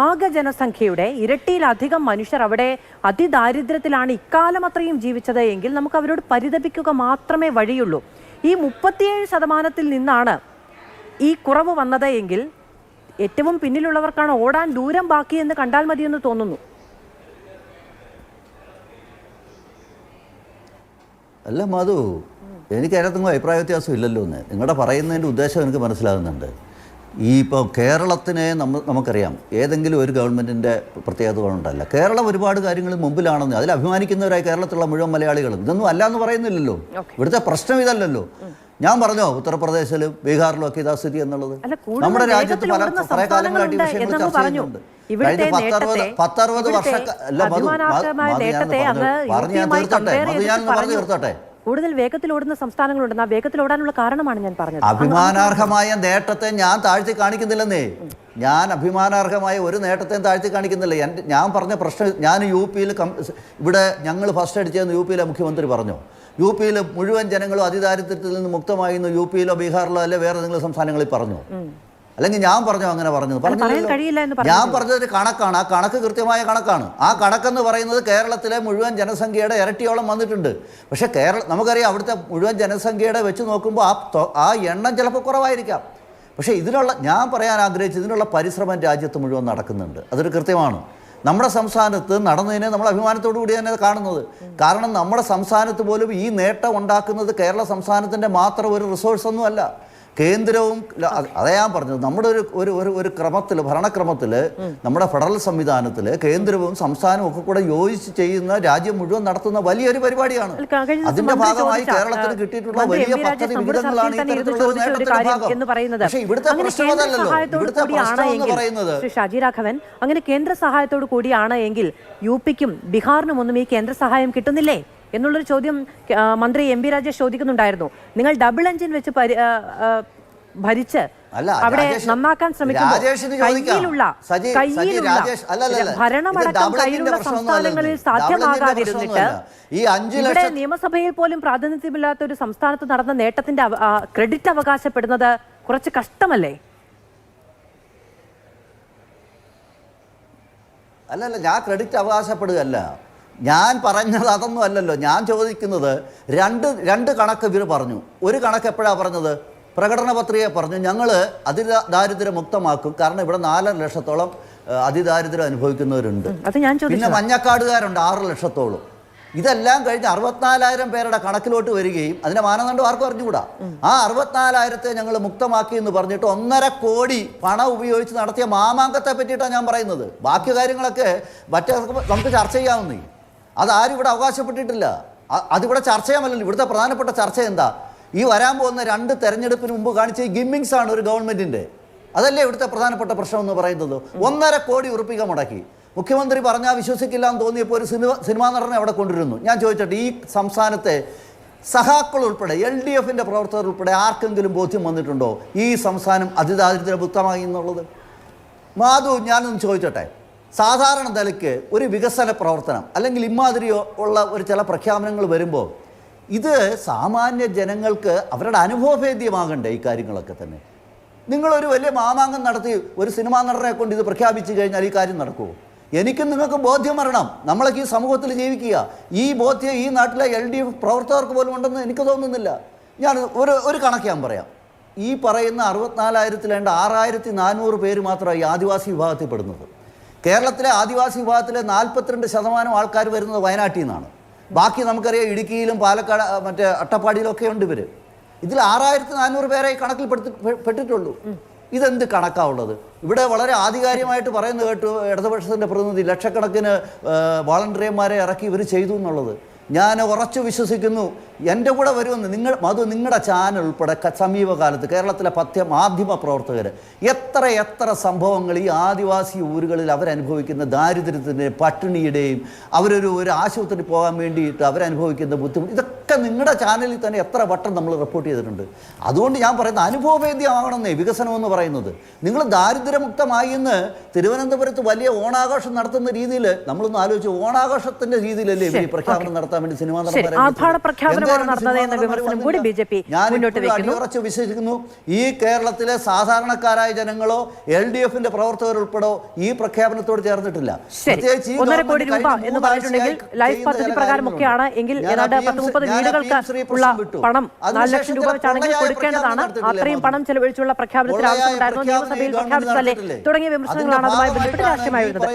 ആകെ ജനസംഖ്യയുടെ ഇരട്ടിയിലധികം മനുഷ്യർ അവിടെ അതിദാരിദ്ര്യത്തിലാണ് ഇക്കാലം അത്രയും ജീവിച്ചത് എങ്കിൽ നമുക്ക് അവരോട് പരിതപിക്കുക മാത്രമേ വഴിയുള്ളൂ. ഈ 37% നിന്നാണ് ഈ കുറവ് വന്നത് എങ്കിൽ ഏറ്റവും പിന്നിലുള്ളവർക്കാണ് ഓടാൻ ദൂരം ബാക്കിയെന്ന് കണ്ടാൽ മതിയെന്ന് തോന്നുന്നു. അല്ല മധു, എനിക്ക് അതിനകത്തൊന്നും അഭിപ്രായ വ്യത്യാസം ഇല്ലല്ലോ എന്ന്. നിങ്ങളുടെ പറയുന്നതിൻ്റെ ഉദ്ദേശം എനിക്ക് മനസ്സിലാകുന്നുണ്ട്. ഈ ഇപ്പോൾ കേരളത്തിനെ നമുക്കറിയാം, ഏതെങ്കിലും ഒരു ഗവൺമെൻറ്റിൻ്റെ പ്രത്യേകത കൊണ്ടല്ല. കേരളം ഒരുപാട് കാര്യങ്ങൾ മുമ്പിലാണെന്ന് അതിൽ അഭിമാനിക്കുന്നവരായി കേരളത്തിലുള്ള മുഴുവൻ മലയാളികളും. ഇതൊന്നും അല്ല എന്ന് പറയുന്നില്ലല്ലോ. ഇവിടുത്തെ പ്രശ്നം ഇതല്ലല്ലോ. ഞാൻ പറഞ്ഞോ ഉത്തർപ്രദേശിലും ബീഹാറിലും ഒക്കെ ഇതാ സ്ഥിതി എന്നുള്ളത്. നമ്മുടെ രാജ്യത്ത് പല കാലങ്ങളായിട്ട് വിഷയങ്ങൾ ചർച്ച ചെയ്യുന്നുണ്ട്. കഴിഞ്ഞ 10-60 വർഷം കൂടുതൽ വേഗത്തിൽ ഓടുന്ന സംസ്ഥാനങ്ങളുണ്ട്. ആ വേഗത്തിൽ ഓടാനുള്ള കാരണമാണ് ഞാൻ പറഞ്ഞത്. അഭിമാനാർഹമായ നേട്ടത്തെ ഞാൻ താഴ്ത്തി കാണിക്കുന്നില്ലെന്നേ. ഞാൻ അഭിമാനാർഹമായ ഒരു നേട്ടത്തെയും താഴ്ത്തി കാണിക്കുന്നില്ല. ഞാൻ പറഞ്ഞ പ്രശ്നം, ഞാൻ യു.പിയിൽ ഇവിടെ ഞങ്ങൾ ഫസ്റ്റ് അടിച്ചതെന്ന് യു.പിയിലെ മുഖ്യമന്ത്രി പറഞ്ഞു. യു.പിയിൽ മുഴുവൻ ജനങ്ങളും അതിദാരിദ്ര്യത്തിൽ നിന്ന് മുക്തമായി എന്ന് യു.പിയിലോ ബീഹാറിലോ അല്ലെ വേറെ ഏതെങ്കിലും സംസ്ഥാനങ്ങളിൽ പറഞ്ഞു? അല്ലെങ്കിൽ ഞാൻ പറഞ്ഞോ അങ്ങനെ പറഞ്ഞത്? ഞാൻ പറഞ്ഞതൊരു കണക്കാണ്. ആ കണക്ക് കൃത്യമായ കണക്കാണ്. ആ കണക്കെന്ന് പറയുന്നത് കേരളത്തിലെ മുഴുവൻ ജനസംഖ്യയുടെ ഇരട്ടിയോളം വന്നിട്ടുണ്ട്. പക്ഷേ നമുക്കറിയാം അവിടുത്തെ മുഴുവൻ ജനസംഖ്യയുടെ വെച്ച് നോക്കുമ്പോൾ ആ എണ്ണം ചിലപ്പോൾ കുറവായിരിക്കാം. പക്ഷേ ഞാൻ പറയാൻ ആഗ്രഹിച്ചത് ഇതിനുള്ള പരിശ്രമം രാജ്യത്ത് മുഴുവൻ നടക്കുന്നുണ്ട്. അതൊരു കൃത്യമാണ്. നമ്മുടെ സംസ്ഥാനത്ത് നടന്നതിനെ നമ്മൾ അഭിമാനത്തോടു കൂടി തന്നെ കാണുന്നത്. കാരണം നമ്മുടെ സംസ്ഥാനത്ത് പോലും ഈ നേട്ടം ഉണ്ടാക്കുന്നത് കേരള സംസ്ഥാനത്തിൻ്റെ മാത്രം ഒരു റിസോഴ്സൊന്നും അല്ല. കേന്ദ്രവും അതാ ഞാൻ പറഞ്ഞത്, നമ്മുടെ ഒരു ക്രമത്തിൽ, ഭരണക്രമത്തിൽ, നമ്മുടെ ഫെഡറൽ സംവിധാനത്തിൽ കേന്ദ്രവും സംസ്ഥാനവും ഒക്കെ കൂടെ യോജിച്ച് ചെയ്യുന്ന രാജ്യം മുഴുവൻ നടത്തുന്ന വലിയൊരു പരിപാടിയാണ്. അതിന്റെ ഭാഗമായി കേരളത്തിന് കിട്ടിയിട്ടുള്ള വലിയ പദ്ധതി വിഹിതങ്ങളാണ് ഇത്തരത്തിലുള്ള നേട്ടത്തിന്റെ ഭാഗം. പക്ഷേ ഇവിടുത്തെ പ്രശ്നം അതല്ലല്ലോ. ഇവിടുത്തെ പ്രശ്നം എന്ന് പറയുന്നത് ഷാജി രാഘവൻ, അങ്ങനെ കേന്ദ്ര സഹായത്തോടു കൂടിയാണ് എങ്കിൽ യു.പിക്കും ബീഹാറിനും ഒന്നും ഈ കേന്ദ്ര സഹായം കിട്ടുന്നില്ലേ എന്നുള്ളൊരു ചോദ്യം മന്ത്രി എം.ബി. രാജേഷ് ചോദിക്കുന്നുണ്ടായിരുന്നു. നിങ്ങൾ ഡബിൾ എഞ്ചിൻ വെച്ച് ഭരിച്ച് അവിടെ നന്നാക്കാൻ ശ്രമിക്കുമ്പോൾ ഭരണമടക്കം കയ്യിലുള്ള സംസ്ഥാനങ്ങളിൽ സാധ്യമാകാതിരുന്നിട്ട് ഇവിടെ നിയമസഭയിൽ പോലും പ്രാതിനിധ്യമില്ലാത്ത ഒരു സംസ്ഥാനത്ത് നടന്ന നേട്ടത്തിന്റെ ക്രെഡിറ്റ് അവകാശപ്പെടുന്നത് കുറച്ച് കഷ്ടമല്ലേ? അല്ലല്ല, ഞാൻ ക്രെഡിറ്റ് അവകാശപ്പെടുകയല്ല. ഞാൻ പറഞ്ഞത് അതൊന്നും അല്ലല്ലോ. ഞാൻ ചോദിക്കുന്നത് രണ്ട് കണക്ക് ഇവർ പറഞ്ഞു. ഒരു കണക്ക് എപ്പോഴാണ് പറഞ്ഞത്? പ്രകടന പത്രിക പറഞ്ഞു ഞങ്ങൾ അതിദാരിദ്ര്യ മുക്തമാക്കും. കാരണം ഇവിടെ 4 ലക്ഷത്തോളം അതിദാരിദ്ര്യം അനുഭവിക്കുന്നവരുണ്ട്. പിന്നെ മഞ്ഞക്കാടുകാരുണ്ട് 6 ലക്ഷത്തോളം. ഇതെല്ലാം കഴിഞ്ഞ് 64,000 പേരുടെ കണക്കിലോട്ട് വരികയും അതിൻ്റെ മാനദണ്ഡം ആർക്കും അറിഞ്ഞുകൂടാ. ആ 64,000 ഞങ്ങൾ മുക്തമാക്കി എന്ന് പറഞ്ഞിട്ട് 1.5 കോടി പണം ഉപയോഗിച്ച് നടത്തിയ മാമാങ്കത്തെ പറ്റിയിട്ടാണ് ഞാൻ പറയുന്നത്. ബാക്കി കാര്യങ്ങളൊക്കെ നമുക്ക് ചർച്ച ചെയ്യാവുന്നേ. അതാരും ഇവിടെ അവകാശപ്പെട്ടിട്ടില്ല. അതിവിടെ ചർച്ച ചെയ്യാമല്ലോ. ഇവിടുത്തെ പ്രധാനപ്പെട്ട ചർച്ച എന്താ? ഈ വരാൻ പോകുന്ന 2 തെരഞ്ഞെടുപ്പിന് മുമ്പ് കാണിച്ച ഈ ഗിമ്മിങ്സ് ആണ് ഒരു ഗവൺമെൻറ്റിൻ്റെ. അതല്ലേ ഇവിടുത്തെ പ്രധാനപ്പെട്ട പ്രശ്നം എന്ന് പറയുന്നത്. 1.5 കോടി ഉറുപ്പിക മുടക്കി. മുഖ്യമന്ത്രി പറഞ്ഞാൽ വിശ്വസിക്കില്ല എന്ന് തോന്നിയപ്പോൾ ഒരു സിനിമാ നടനെ അവിടെ കൊണ്ടുവരുന്നു. ഞാൻ ചോദിച്ചിട്ട് ഈ സംസ്ഥാനത്തെ സഹാക്കൾ ഉൾപ്പെടെ LDFിൻ്റെ പ്രവർത്തകർ ഉൾപ്പെടെ ആർക്കെങ്കിലും ബോധ്യം വന്നിട്ടുണ്ടോ ഈ സംസ്ഥാനം അതിദാരിദ്ര്യമുക്തമായി എന്നുള്ളത്? മാധു, ഞാനൊന്ന് ചോദിച്ചോട്ടെ, സാധാരണ നിലയ്ക്ക് ഒരു വികസന പ്രവർത്തനം അല്ലെങ്കിൽ ഇമാതിരിയോ ഉള്ള ചില പ്രഖ്യാപനങ്ങൾ വരുമ്പോൾ ഇത് സാമാന്യ ജനങ്ങൾക്ക് അവരുടെ അനുഭവഭേദ്യമാകണ്ടേ ഈ കാര്യങ്ങളൊക്കെ തന്നെ? നിങ്ങളൊരു വലിയ മാമാങ്കം നടത്തി ഒരു സിനിമാ നടനെ കൊണ്ട് ഇത് പ്രഖ്യാപിച്ചു കഴിഞ്ഞാൽ ഈ കാര്യം നടക്കുമോ? എനിക്കും നിങ്ങൾക്ക് ബോധ്യം വരണം. നമ്മളൊക്കെ ഈ സമൂഹത്തിൽ ജീവിക്കുക. ഈ ബോധ്യം ഈ നാട്ടിലെ LDF പ്രവർത്തകർക്ക് പോലും ഉണ്ടെന്ന് എനിക്ക് തോന്നുന്നില്ല. ഞാൻ ഒരു കണക്ക് ഞാൻ പറയാം. ഈ പറയുന്ന 64,000 6,400 പേര് മാത്രമാണ് ഈ ആദിവാസി വിഭാഗത്തിൽ പെടുന്നത്. കേരളത്തിലെ ആദിവാസി വിഭാഗത്തിലെ 42% ആൾക്കാർ വരുന്നത് വയനാട്ടിൽ നിന്നാണ്. ബാക്കി നമുക്കറിയാം ഇടുക്കിയിലും പാലക്കാട് അട്ടപ്പാടിയിലും ഒക്കെ ഉണ്ട് ഇവർ. ഇതിൽ 6,400 പേരെ ഈ കണക്കിൽ പെട്ടിട്ടുള്ളൂ. ഇതെന്ത് കണക്കാവുള്ളത്? ഇവിടെ വളരെ ആധികാരികമായിട്ട് പറയുന്നത് കേട്ടു ഇടതുപക്ഷത്തിൻ്റെ പ്രതിനിധി ലക്ഷക്കണക്കിന് വോളണ്ടിയർമാരെ ഇറക്കി ഇവർ ചെയ്തു എന്നുള്ളത്. ഞാൻ ഉറച്ചു വിശ്വസിക്കുന്നു എൻ്റെ കൂടെ വരുമെന്ന്. നിങ്ങളുടെ ചാനൽ ഉൾപ്പെടെ സമീപകാലത്ത് കേരളത്തിലെ മാധ്യമ പ്രവർത്തകർ എത്ര സംഭവങ്ങൾ ഈ ആദിവാസി ഊരുകളിൽ അവരനുഭവിക്കുന്ന ദാരിദ്ര്യത്തിൻ്റെയും പട്ടിണിയുടെയും ഒരു ആശുപത്രി പോകാൻ വേണ്ടിയിട്ട് അവരനുഭവിക്കുന്ന ബുദ്ധിമുട്ട് ഇതൊക്കെ നിങ്ങളുടെ ചാനലിൽ തന്നെ എത്ര വട്ടം നമ്മൾ റിപ്പോർട്ട് ചെയ്തിട്ടുണ്ട്. അതുകൊണ്ട് ഞാൻ പറയുന്നത് അനുഭവവേദ്യമാകണമെന്നേ വികസനം എന്ന് പറയുന്നത്. നിങ്ങൾ ദാരിദ്ര്യമുക്തമായി എന്ന് തിരുവനന്തപുരത്ത് വലിയ ഓണാഘോഷം നടത്തുന്ന രീതിയിൽ നമ്മളൊന്ന് ആലോചിച്ച്, ഓണാഘോഷത്തിന്റെ രീതിയിലല്ലേ ഇവർ പ്രഖ്യാപനം നടത്താൻ വേണ്ടി സിനിമാ ഞാൻ ഉറച്ചു വിശ്വസിക്കുന്നു, ഈ കേരളത്തിലെ സാധാരണക്കാരായ ജനങ്ങളോ LDFന്റെ പ്രവർത്തകർ ഉൾപ്പെടെ ഈ പ്രഖ്യാപനത്തോട് ചേർന്നിട്ടില്ല. പ്രത്യേകിച്ച് 1.5 കോടി രൂപ എന്ന് പറഞ്ഞിട്ടുണ്ടെങ്കിൽ ലൈഫ് പദ്ധതി പ്രകാരമൊക്കെയാണ് എങ്കിൽ ഏതാണ്ട് 10-30 വീടുകൾക്ക് ഉള്ള പണം 4 ലക്ഷം രൂപ വെച്ചാണെങ്കിൽ കൊടുക്കേണ്ടതാണ്. അത്രയും പണം ചെലവഴിച്ചുള്ള പ്രഖ്യാപനത്തിൽ ആവശ്യമുണ്ടായിരുന്നു. നിയമസഭയിൽ പ്രഖ്യാപിച്ചതല്ലേ തുടങ്ങിയ വിമർശനങ്ങളാണ് അതുമായി ബന്ധപ്പെട്ട് രാഷ്ട്രീയമായി വരുന്നത്.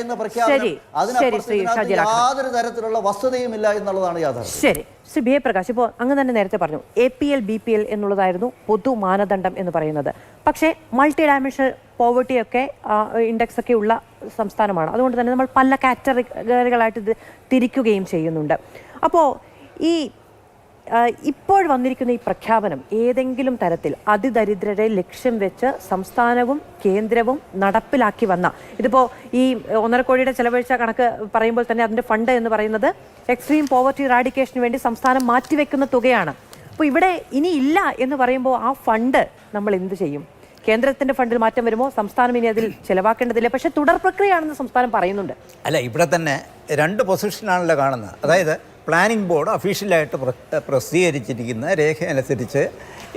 ശരി ശരി ശ്രീ ഷാജി യാതൊരു തരത്തിലുള്ള വസ്തുതയുമില്ല എന്നുള്ളതാണ് യാഥാർത്ഥ്യം. ശരി ശ്രീ BA പ്രകാശ്, ഇപ്പോൾ അങ്ങ് തന്നെ നേരത്തെ പറഞ്ഞു APL BPL എന്നുള്ളതായിരുന്നു പൊതു മാനദണ്ഡം എന്ന് പറയുന്നത്. പക്ഷേ മൾട്ടി ഡയമെൻഷണൽ പോവർട്ടിയൊക്കെ ഇൻഡെക്സ് ഒക്കെ ഉള്ള സംസ്ഥാനമാണ്. അതുകൊണ്ട് തന്നെ നമ്മൾ പല കാറ്റഗറികളായിട്ട് ഇത് തിരിക്കുകയും ചെയ്യുന്നുണ്ട്. അപ്പോൾ ഇപ്പോൾ വന്നിരിക്കുന്ന ഈ പ്രഖ്യാപനം ഏതെങ്കിലും തരത്തിൽ അതിദരിദ്രരെ ലക്ഷ്യം വെച്ച് സംസ്ഥാനവും കേന്ദ്രവും നടപ്പിലാക്കി വന്ന, ഇതിപ്പോൾ ഈ 1.5 കോടിയുടെ ചെലവഴിച്ച കണക്ക് പറയുമ്പോൾ തന്നെ അതിൻ്റെ ഫണ്ട് എന്ന് പറയുന്നത് എക്സ്ട്രീം പോവർട്ടി ഇറാഡിക്കേഷന് വേണ്ടി സംസ്ഥാനം മാറ്റിവെക്കുന്ന തുകയാണ്. അപ്പോൾ ഇവിടെ ഇനി ഇല്ല എന്ന് പറയുമ്പോൾ ആ ഫണ്ട് നമ്മൾ എന്ത് ചെയ്യും? കേന്ദ്രത്തിന്റെ ഫണ്ടിൽ മാറ്റം വരുമോ? സംസ്ഥാനം ഇനി അതിൽ ചെലവാക്കേണ്ടതില്ല. പക്ഷേ തുടർ പ്രക്രിയയാണെന്ന് സംസ്ഥാനം പറയുന്നുണ്ട്. അല്ല, ഇവിടെ തന്നെ 2 പൊസിഷനാണല്ലോ കാണുന്നത്. അതായത് പ്ലാനിംഗ് ബോർഡ് ഒഫീഷ്യലായിട്ട് പ്രസിദ്ധീകരിച്ചിരിക്കുന്ന രേഖ അനുസരിച്ച്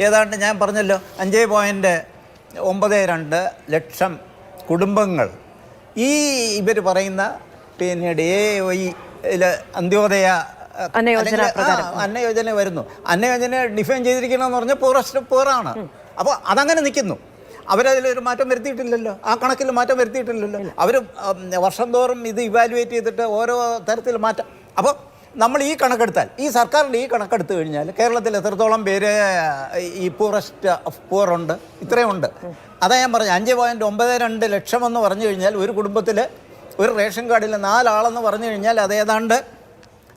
ഏതാണ്ട് ഞാൻ പറഞ്ഞല്ലോ 5.92 ലക്ഷം കുടുംബങ്ങൾ ഈ ഇവർ പറയുന്ന പിന്നീട് അന്ത്യോദയ അന്നയോജന വരുന്നു. അന്നയോജന ഡിഫൈൻ ചെയ്തിരിക്കണമെന്ന് പറഞ്ഞാൽ പൂറസ്റ്റ് പൂറാണ്. അപ്പോൾ അതങ്ങനെ നിൽക്കുന്നു. അവരതിലൊരു മാറ്റം വരുത്തിയിട്ടില്ലല്ലോ, ആ കണക്കിൽ മാറ്റം വരുത്തിയിട്ടില്ലല്ലോ. അവർ വർഷം തോറും ഇത് ഇവാലുവേറ്റ് ചെയ്തിട്ട് ഓരോ തരത്തിൽ മാറ്റം. അപ്പോൾ നമ്മൾ ഈ കണക്കെടുത്താൽ, ഈ സർക്കാരിൻ്റെ ഈ കണക്കെടുത്തു കഴിഞ്ഞാൽ കേരളത്തിൽ എത്രത്തോളം പേര് ഈ പൂറസ്റ്റ് ഓഫ് പൂറുണ്ട്, ഇത്രയുണ്ട്. അതാ ഞാൻ പറഞ്ഞു 5.92 ലക്ഷം എന്ന് പറഞ്ഞു കഴിഞ്ഞാൽ ഒരു കുടുംബത്തിൽ ഒരു റേഷൻ കാർഡിൽ 4 ആളെന്ന് പറഞ്ഞു കഴിഞ്ഞാൽ അത് ഏതാണ്ട്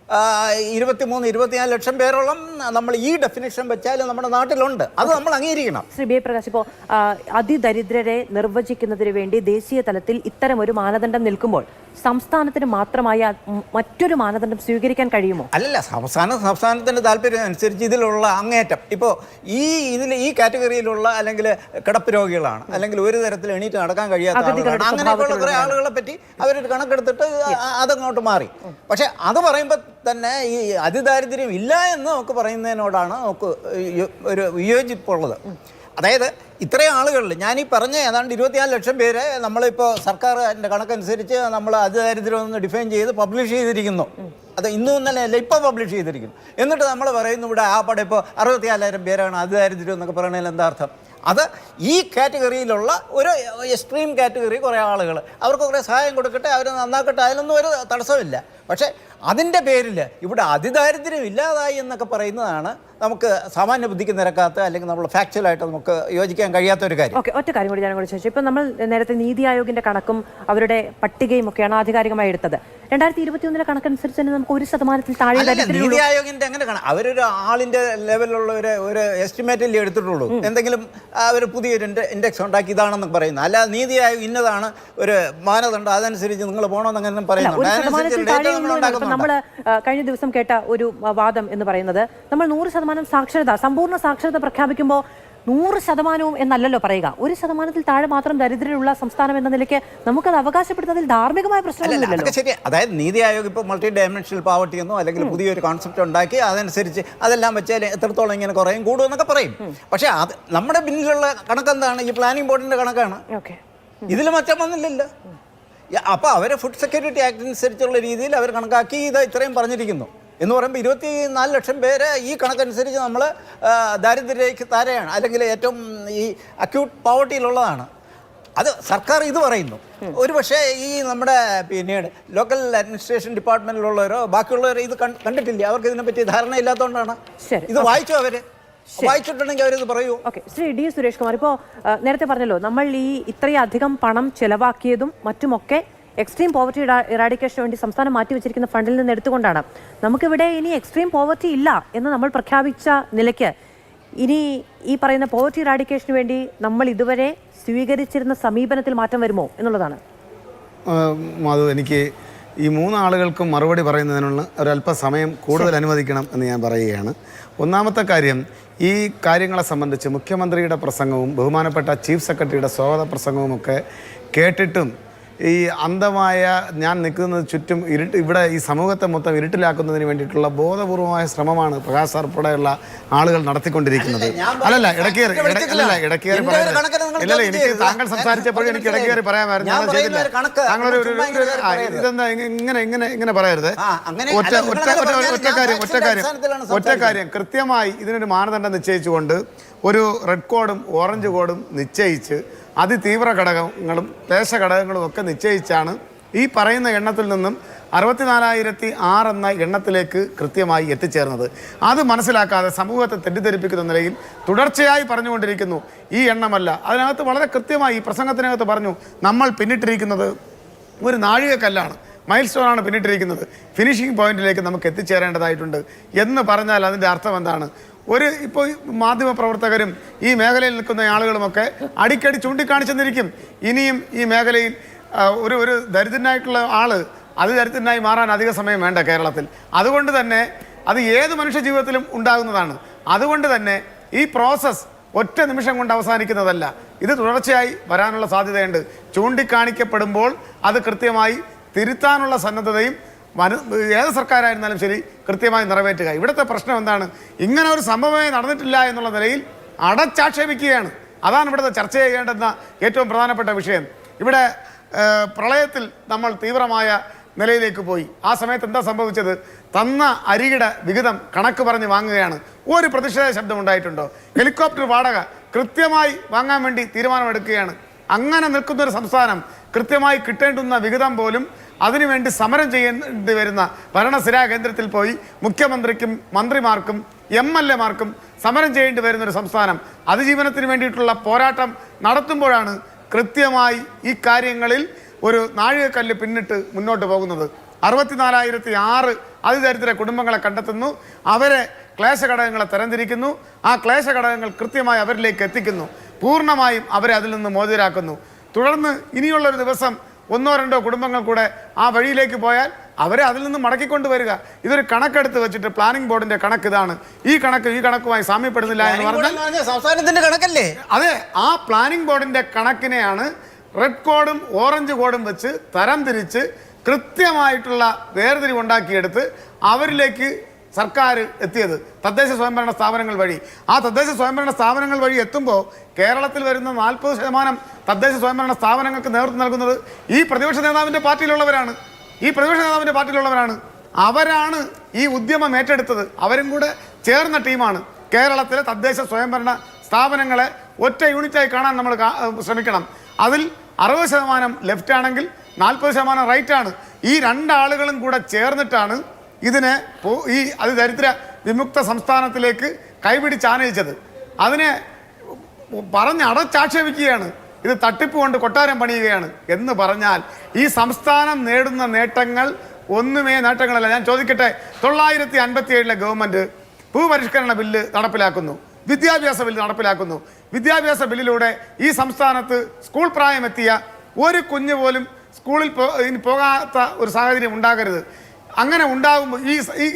23-24 ലക്ഷം പേരോളം നമ്മൾ ഈ ഡെഫിനിഷൻ വെച്ചാൽ നമ്മുടെ നാട്ടിലുണ്ട്. അത് നമ്മൾ അംഗീകരിക്കണം. ശ്രീ BA പ്രകാശ്, ഇപ്പോൾ അതിദരിദ്രരെ നിർവചിക്കുന്നതിന് വേണ്ടി ദേശീയ തലത്തിൽ ഇത്തരം ഒരു മാനദണ്ഡം നിൽക്കുമ്പോൾ സംസ്ഥാനത്തിന് മാത്രമായി മറ്റൊരു മാനദണ്ഡം സ്വീകരിക്കാൻ കഴിയുമോ? അല്ലല്ല, സംസ്ഥാനത്തിൻ്റെ താല്പര്യം അനുസരിച്ച് ഇതിലുള്ള അങ്ങേറ്റം ഇപ്പോൾ ഈ കാറ്റഗറിയിലുള്ള അല്ലെങ്കിൽ കിടപ്പ് രോഗികളാണ്, അല്ലെങ്കിൽ ഒരു തരത്തിൽ എണീറ്റ് നടക്കാൻ കഴിയാത്ത ആളുകളാണ്, അങ്ങനെയൊക്കെയുള്ള കുറേ ആളുകളെ പറ്റി അവരൊരു കണക്കെടുത്തിട്ട് അതങ്ങോട്ട് മാറി. പക്ഷെ അത് പറയുമ്പോൾ തന്നെ ഈ അതിദാരിദ്ര്യം ഇല്ല എന്ന് നമുക്ക് പറയുന്നതിനോടാണ് നമുക്ക് ഒരു വിയോജിപ്പുള്ളത്. അതായത് ഇത്രയും ആളുകളിൽ ഞാനീ പറഞ്ഞ ഏതാണ്ട് 24 ലക്ഷം പേര് നമ്മളിപ്പോൾ സർക്കാരിൻ്റെ കണക്കനുസരിച്ച് നമ്മൾ അതിദാരിദ്ര്യം ഒന്ന് ഡിഫൈൻ ചെയ്ത് പബ്ലിഷ് ചെയ്തിരിക്കുന്നു. അത് ഇന്നും ഇന്നലെ അല്ല, ഇപ്പോൾ പബ്ലിഷ് ചെയ്തിരിക്കുന്നു. എന്നിട്ട് നമ്മൾ പറയുന്നു ഇവിടെ ആ പടം ഇപ്പോൾ 64,000 പേരാണ് അതിദാരിദ്ര്യം എന്നൊക്കെ പറയണതിൽ എന്താ അർത്ഥം? അത് ഈ കാറ്റഗറിയിലുള്ള ഒരു എക്സ്ട്രീം കാറ്റഗറി കുറേ ആളുകൾ, അവർക്ക് കുറേ സഹായം കൊടുക്കട്ടെ, അവർ നന്നാക്കട്ടെ, അതിലൊന്നും ഒരു തടസ്സമില്ല. പക്ഷേ അതിൻ്റെ പേരിൽ ഇവിടെ അതിദാരിദ്ര്യം ഇല്ലാതായി എന്നൊക്കെ പറയുന്നതാണ് നമുക്ക് സാമാന്യ ബുദ്ധിക്ക് നിരക്കാത്ത, അല്ലെങ്കിൽ നമ്മൾ ഫാക്ച്വലായിട്ട് നമുക്ക് യോജിക്കാൻ കഴിയാത്ത ഒരു കാര്യം. ഓക്കെ, ഒറ്റ കാര്യം കൂടി ഞാൻ കൂടി ചോദിച്ചു. ഇപ്പം നമ്മൾ നേരത്തെ നീതി ആയോഗിൻ്റെ കണക്കും അവരുടെ പട്ടികയും ഒക്കെയാണ് ആധികാരികമായി എടുത്തത്. 2021 കണക്കനുസരിച്ച് തന്നെ നമുക്ക് 1% താഴെ നീതി ആയോഗിൻ്റെ അങ്ങനെ കാണാം. അവരൊരു ആളിൻ്റെ ലെവലിലുള്ള ഒരു എസ്റ്റിമേറ്റല്ലേ എടുത്തിട്ടുള്ളൂ. എന്തെങ്കിലും അവർ പുതിയൊരു ഇൻഡെക്സ് ഉണ്ടാക്കി ഇതാണെന്ന് പറയുന്നത്. അല്ല, നീതി ആയോഗ് ഇന്നതാണ് ഒരു മാനദണ്ഡം, അതനുസരിച്ച് നിങ്ങൾ പോകണമെന്നങ്ങനെ പറയുന്നത്. നമ്മൾ കഴിഞ്ഞ ദിവസം കേട്ട ഒരു വാദം എന്ന് പറയുന്നത്, നമ്മൾ 100% സാക്ഷരത, സമ്പൂർണ്ണ സാക്ഷരത പ്രഖ്യാപിക്കുമ്പോൾ 100% എന്നല്ലല്ലോ പറയുക. 1% താഴെ മാത്രം ദരിദ്രരുള്ള സംസ്ഥാനം എന്ന നിലയ്ക്ക് നമുക്കത് അവകാശപ്പെടുന്നതിൽ ധാർമ്മികമായ പ്രശ്നമൊന്നുമില്ലല്ലോ. ശരി, അതായത് നീതി ആയോഗ് ഇപ്പോൾ മൾട്ടി ഡയമെൻഷണൽ പാവർട്ടി എന്നോ അല്ലെങ്കിൽ പുതിയൊരു കോൺസെപ്റ്റ് ഉണ്ടാക്കി അതനുസരിച്ച് അതെല്ലാം വെച്ചാൽ എത്രത്തോളം ഇങ്ങനെ കുറയും കൂടുമെന്നൊക്കെ പറയും. പക്ഷേ അത് നമ്മുടെ പിന്നിലുള്ള കണക്കെന്താണ്? ഈ പ്ലാനിംഗ് ബോർഡിൻ്റെ കണക്കാണ്. ഇതിൽ മാറ്റം വന്നില്ലല്ലോ. അപ്പോൾ അവർ ഫുഡ് സെക്യൂരിറ്റി ആക്ട് അനുസരിച്ചുള്ള രീതിയിൽ അവർ കണക്കാക്കി ഇത് ഇത്രയും പറഞ്ഞിരിക്കുന്നു എന്ന് പറയുമ്പോൾ 24 ലക്ഷം പേര് ഈ കണക്കനുസരിച്ച് നമ്മൾ ദാരിദ്ര്യരേഖ താരെയാണ്, അല്ലെങ്കിൽ ഏറ്റവും ഈ അക്യൂട്ട് പോവർട്ടിയിലുള്ളതാണ്. അത് സർക്കാർ ഇത് പറയുന്നു. ഒരു പക്ഷേ ഈ നമ്മുടെ പിന്നീട് ലോക്കൽ അഡ്മിനിസ്ട്രേഷൻ ഡിപ്പാർട്ട്മെൻറ്റിലുള്ളവരോ ബാക്കിയുള്ളവരോ ഇത് കണ്ടിട്ടില്ല, അവർക്ക് ഇതിനെപ്പറ്റി ധാരണ ഇല്ലാത്തതുകൊണ്ടാണ്. ഇത് വായിച്ചോ അവർ? വായിച്ചിട്ടുണ്ടെങ്കിൽ അവരിത് പറയൂ. ഓക്കെ, ശ്രീ D സുരേഷ് കുമാർ, ഇപ്പോൾ നേരത്തെ പറഞ്ഞല്ലോ നമ്മൾ ഈ ഇത്രയധികം പണം ചെലവാക്കിയതും മറ്റുമൊക്കെ എക്സ്ട്രീം പോവർട്ടി ഇറാഡിക്കേഷന് വേണ്ടി സംസ്ഥാനം മാറ്റിവെച്ചിരിക്കുന്ന ഫണ്ടിൽ നിന്ന് എടുത്തുകൊണ്ടാണ്. നമുക്കിവിടെ ഇനി എക്സ്ട്രീം പോവർട്ടി ഇല്ല എന്ന് നമ്മൾ പ്രഖ്യാപിച്ച നിലയ്ക്ക് ഇനി ഈ പറയുന്ന പോവർട്ടി ഇറാഡിക്കേഷന് വേണ്ടി നമ്മൾ ഇതുവരെ സ്വീകരിച്ചിരുന്ന സമീപനത്തിൽ മാറ്റം വരുമോ എന്നുള്ളതാണ്. മാധു, എനിക്ക് ഈ മൂന്നാളുകൾക്കും മറുപടി പറയുന്നതിനുള്ള ഒരല്പ സമയം കൂടുതൽ അനുവദിക്കണം എന്ന് ഞാൻ പറയുകയാണ്. ഒന്നാമത്തെ കാര്യം, ഈ കാര്യങ്ങളെ സംബന്ധിച്ച് മുഖ്യമന്ത്രിയുടെ പ്രസംഗവും ബഹുമാനപ്പെട്ട ചീഫ് സെക്രട്ടറിയുടെ സ്വാഗത പ്രസംഗവുമൊക്കെ കേട്ടിട്ടും ഈ അന്ധമായ ഞാൻ നിൽക്കുന്നത് ചുറ്റും ഇവിടെ ഈ സമൂഹത്തെ മൊത്തം ഇരുട്ടിലാക്കുന്നതിന് വേണ്ടിയിട്ടുള്ള ബോധപൂർവമായ ശ്രമമാണ് പ്രകാശ് സാർ ഉൾപ്പെടെയുള്ള ആളുകൾ നടത്തിക്കൊണ്ടിരിക്കുന്നത്. അല്ലല്ല, ഇടക്കേറി ഇല്ലല്ല, എനിക്ക് താങ്കൾ സംസാരിച്ചപ്പോഴും എനിക്ക് ഇടക്കേറി പറയാമായിരുന്നു. ഞാൻ ചെയ്തില്ല. താങ്കളൊരു ഇതെന്താ ഇങ്ങനെ പറയരുത്. ഒറ്റ കാര്യം കൃത്യമായി ഇതിനൊരു മാനദണ്ഡം നിശ്ചയിച്ചുകൊണ്ട് ഒരു റെഡ് കോഡും ഓറഞ്ച് കോഡും നിശ്ചയിച്ച് അതിതീവ്ര ഘടകങ്ങളും ക്ലേശ ഘടകങ്ങളും ഒക്കെ നിശ്ചയിച്ചാണ് ഈ പറയുന്ന എണ്ണത്തിൽ നിന്നും 64,006 എന്ന എണ്ണത്തിലേക്ക് കൃത്യമായി എത്തിച്ചേർന്നത്. അത് മനസ്സിലാക്കാതെ സമൂഹത്തെ തെറ്റിദ്ധരിപ്പിക്കുന്ന നിലയിൽ തുടർച്ചയായി പറഞ്ഞുകൊണ്ടിരിക്കുന്നു ഈ എണ്ണമല്ല. അതിനകത്ത് വളരെ കൃത്യമായി ഈ പ്രസംഗത്തിനകത്ത് പറഞ്ഞു, നമ്മൾ പിന്നിട്ടിരിക്കുന്നത് ഒരു നാഴികക്കല്ലാണ്, മൈൽ സ്റ്റോണാണ് പിന്നിട്ടിരിക്കുന്നത്, ഫിനിഷിംഗ് പോയിന്റിലേക്ക് നമുക്ക് എത്തിച്ചേരേണ്ടതായിട്ടുണ്ട് എന്ന് പറഞ്ഞാൽ അതിൻ്റെ അർത്ഥം എന്താണ്? ഇപ്പോൾ മാധ്യമപ്രവർത്തകരും ഈ മേഖലയിൽ നിൽക്കുന്ന ആളുകളുമൊക്കെ അടിക്കടി ചൂണ്ടിക്കാണിച്ചെന്നിരിക്കും ഇനിയും ഈ മേഖലയിൽ ഒരു ദരിദ്രനായിട്ടുള്ള ആള് അതിദരിദ്രനായി മാറാൻ അധിക സമയം വേണ്ട കേരളത്തിൽ. അതുകൊണ്ട് തന്നെ അത് ഏത് മനുഷ്യ ജീവിതത്തിലും ഉണ്ടാകുന്നതാണ്. അതുകൊണ്ട് തന്നെ ഈ പ്രോസസ്സ് ഒറ്റ നിമിഷം കൊണ്ട് അവസാനിക്കുന്നതല്ല. ഇത് തുടർച്ചയായി വരാനുള്ള സാധ്യതയുണ്ട്. ചൂണ്ടിക്കാണിക്കപ്പെടുമ്പോൾ അത് കൃത്യമായി തിരുത്താനുള്ള സന്നദ്ധതയും ഏത് സർക്കാരായിരുന്നാലും ശരി കൃത്യമായി നിറവേറ്റുക. ഇവിടുത്തെ പ്രശ്നം എന്താണ്? ഇങ്ങനെ ഒരു സംഭവമേ നടന്നിട്ടില്ല എന്നുള്ള നിലയിൽ അടച്ചാക്ഷേപിക്കുകയാണ്. അതാണ് ഇവിടുത്തെ ചർച്ച ചെയ്യേണ്ടുന്ന ഏറ്റവും പ്രധാനപ്പെട്ട വിഷയം. ഇവിടെ പ്രളയത്തിൽ നമ്മൾ തീവ്രമായ നിലയിലേക്ക് പോയി. ആ സമയത്ത് എന്താ സംഭവിച്ചത്? തന്ന അരിയുടെ വിഹിതം കണക്ക് പറഞ്ഞ് വാങ്ങുകയാണ്. ഒരു പ്രതിഷേധ ശബ്ദം ഉണ്ടായിട്ടുണ്ടോ? ഹെലികോപ്റ്റർ വാടക കൃത്യമായി വാങ്ങാൻ വേണ്ടി തീരുമാനമെടുക്കുകയാണ്. അങ്ങനെ നിൽക്കുന്നൊരു സംസ്ഥാനം കൃത്യമായി കിട്ടേണ്ടുന്ന വിഹിതം പോലും അതിനുവേണ്ടി സമരം ചെയ്യേണ്ടി വരുന്ന ഭരണസിരാ കേന്ദ്രത്തിൽ പോയി മുഖ്യമന്ത്രിക്കും മന്ത്രിമാർക്കും MLA-മാർക്കും സമരം ചെയ്യേണ്ടി വരുന്നൊരു സംസ്ഥാനം അതിജീവനത്തിന് വേണ്ടിയിട്ടുള്ള പോരാട്ടം നടത്തുമ്പോഴാണ് കൃത്യമായി ഈ കാര്യങ്ങളിൽ ഒരു നാഴികക്കല്ല് പിന്നിട്ട് മുന്നോട്ട് പോകുന്നത്. 64,006 അതിദരിദ്ര കുടുംബങ്ങളെ കണ്ടെത്തുന്നു, അവരെ ക്ലേശഘടകങ്ങളെ തരംതിരിക്കുന്നു, ആ ക്ലേശഘടകങ്ങൾ കൃത്യമായി അവരിലേക്ക് എത്തിക്കുന്നു, പൂർണ്ണമായും അവരെ അതിൽ നിന്ന് മോചിതരാക്കുന്നു. തുടർന്ന് ഇനിയുള്ളൊരു ദിവസം 1-2 കുടുംബങ്ങൾ കൂടെ ആ വഴിയിലേക്ക് പോയാൽ അവരെ അതിൽ നിന്ന് മടക്കിക്കൊണ്ടുവരിക. ഇതൊരു കണക്കെടുത്ത് വെച്ചിട്ട് പ്ലാനിംഗ് ബോർഡിന്റെ കണക്ക് ഇതാണ്, ഈ കണക്കുമായി സാമ്യപ്പെടുന്നില്ല എന്ന് പറഞ്ഞാൽ സംസ്ഥാനത്തിന്റെ കണക്കല്ലേ? അതെ, ആ പ്ലാനിംഗ് ബോർഡിന്റെ കണക്കിനെയാണ് റെഡ് കോഡും ഓറഞ്ച് കോഡും വെച്ച് തരംതിരിച്ച് കൃത്യമായിട്ടുള്ള വേർതിരിവുണ്ടാക്കിയെടുത്ത് അവരിലേക്ക് സർക്കാർ എത്തിയത് തദ്ദേശ സ്വയംഭരണ സ്ഥാപനങ്ങൾ വഴി. ആ തദ്ദേശ സ്വയംഭരണ സ്ഥാപനങ്ങൾ വഴി എത്തുമ്പോൾ കേരളത്തിൽ വരുന്ന 40% തദ്ദേശ സ്വയംഭരണ സ്ഥാപനങ്ങൾക്ക് നേതൃത്വം നൽകുന്നത് ഈ പ്രതിപക്ഷ നേതാവിൻ്റെ പാർട്ടിയിലുള്ളവരാണ്. അവരാണ് ഈ ഉദ്യമം ഏറ്റെടുത്തത്. അവരും കൂടെ ചേർന്ന ടീമാണ്. കേരളത്തിലെ തദ്ദേശ സ്വയംഭരണ സ്ഥാപനങ്ങളെ ഒറ്റ യൂണിറ്റായി കാണാൻ നമ്മൾ ശ്രമിക്കണം. അതിൽ 60% ലെഫ്റ്റ് ആണെങ്കിൽ 40% റൈറ്റ് ആണ്. ഈ രണ്ടാളുകളും കൂടെ ചേർന്നിട്ടാണ് ഇതിനെ ഈ അതിദരിദ്ര വിമുക്ത സംസ്ഥാനത്തിലേക്ക് കൈപിടിച്ചാനയിച്ചത്. അതിനെ പറഞ്ഞ് അടച്ചാക്ഷേപിക്കുകയാണ്. ഇത് തട്ടിപ്പ് കൊണ്ട് കൊട്ടാരം പണിയുകയാണ് എന്ന് പറഞ്ഞാൽ ഈ സംസ്ഥാനം നേടുന്ന നേട്ടങ്ങൾ ഒന്നുമേ നേട്ടങ്ങളല്ല. ഞാൻ ചോദിക്കട്ടെ, 957 ഗവൺമെൻറ് ഭൂപരിഷ്കരണ ബില്ല് നടപ്പിലാക്കുന്നു, വിദ്യാഭ്യാസ ബില്ല് നടപ്പിലാക്കുന്നു. വിദ്യാഭ്യാസ ബില്ലിലൂടെ ഈ സംസ്ഥാനത്ത് സ്കൂൾ പ്രായമെത്തിയ ഒരു കുഞ്ഞ് പോലും സ്കൂളിൽ പോകാത്ത ഒരു സാഹചര്യം ഉണ്ടാകരുത്. അങ്ങനെ ഉണ്ടാകുമ്പോൾ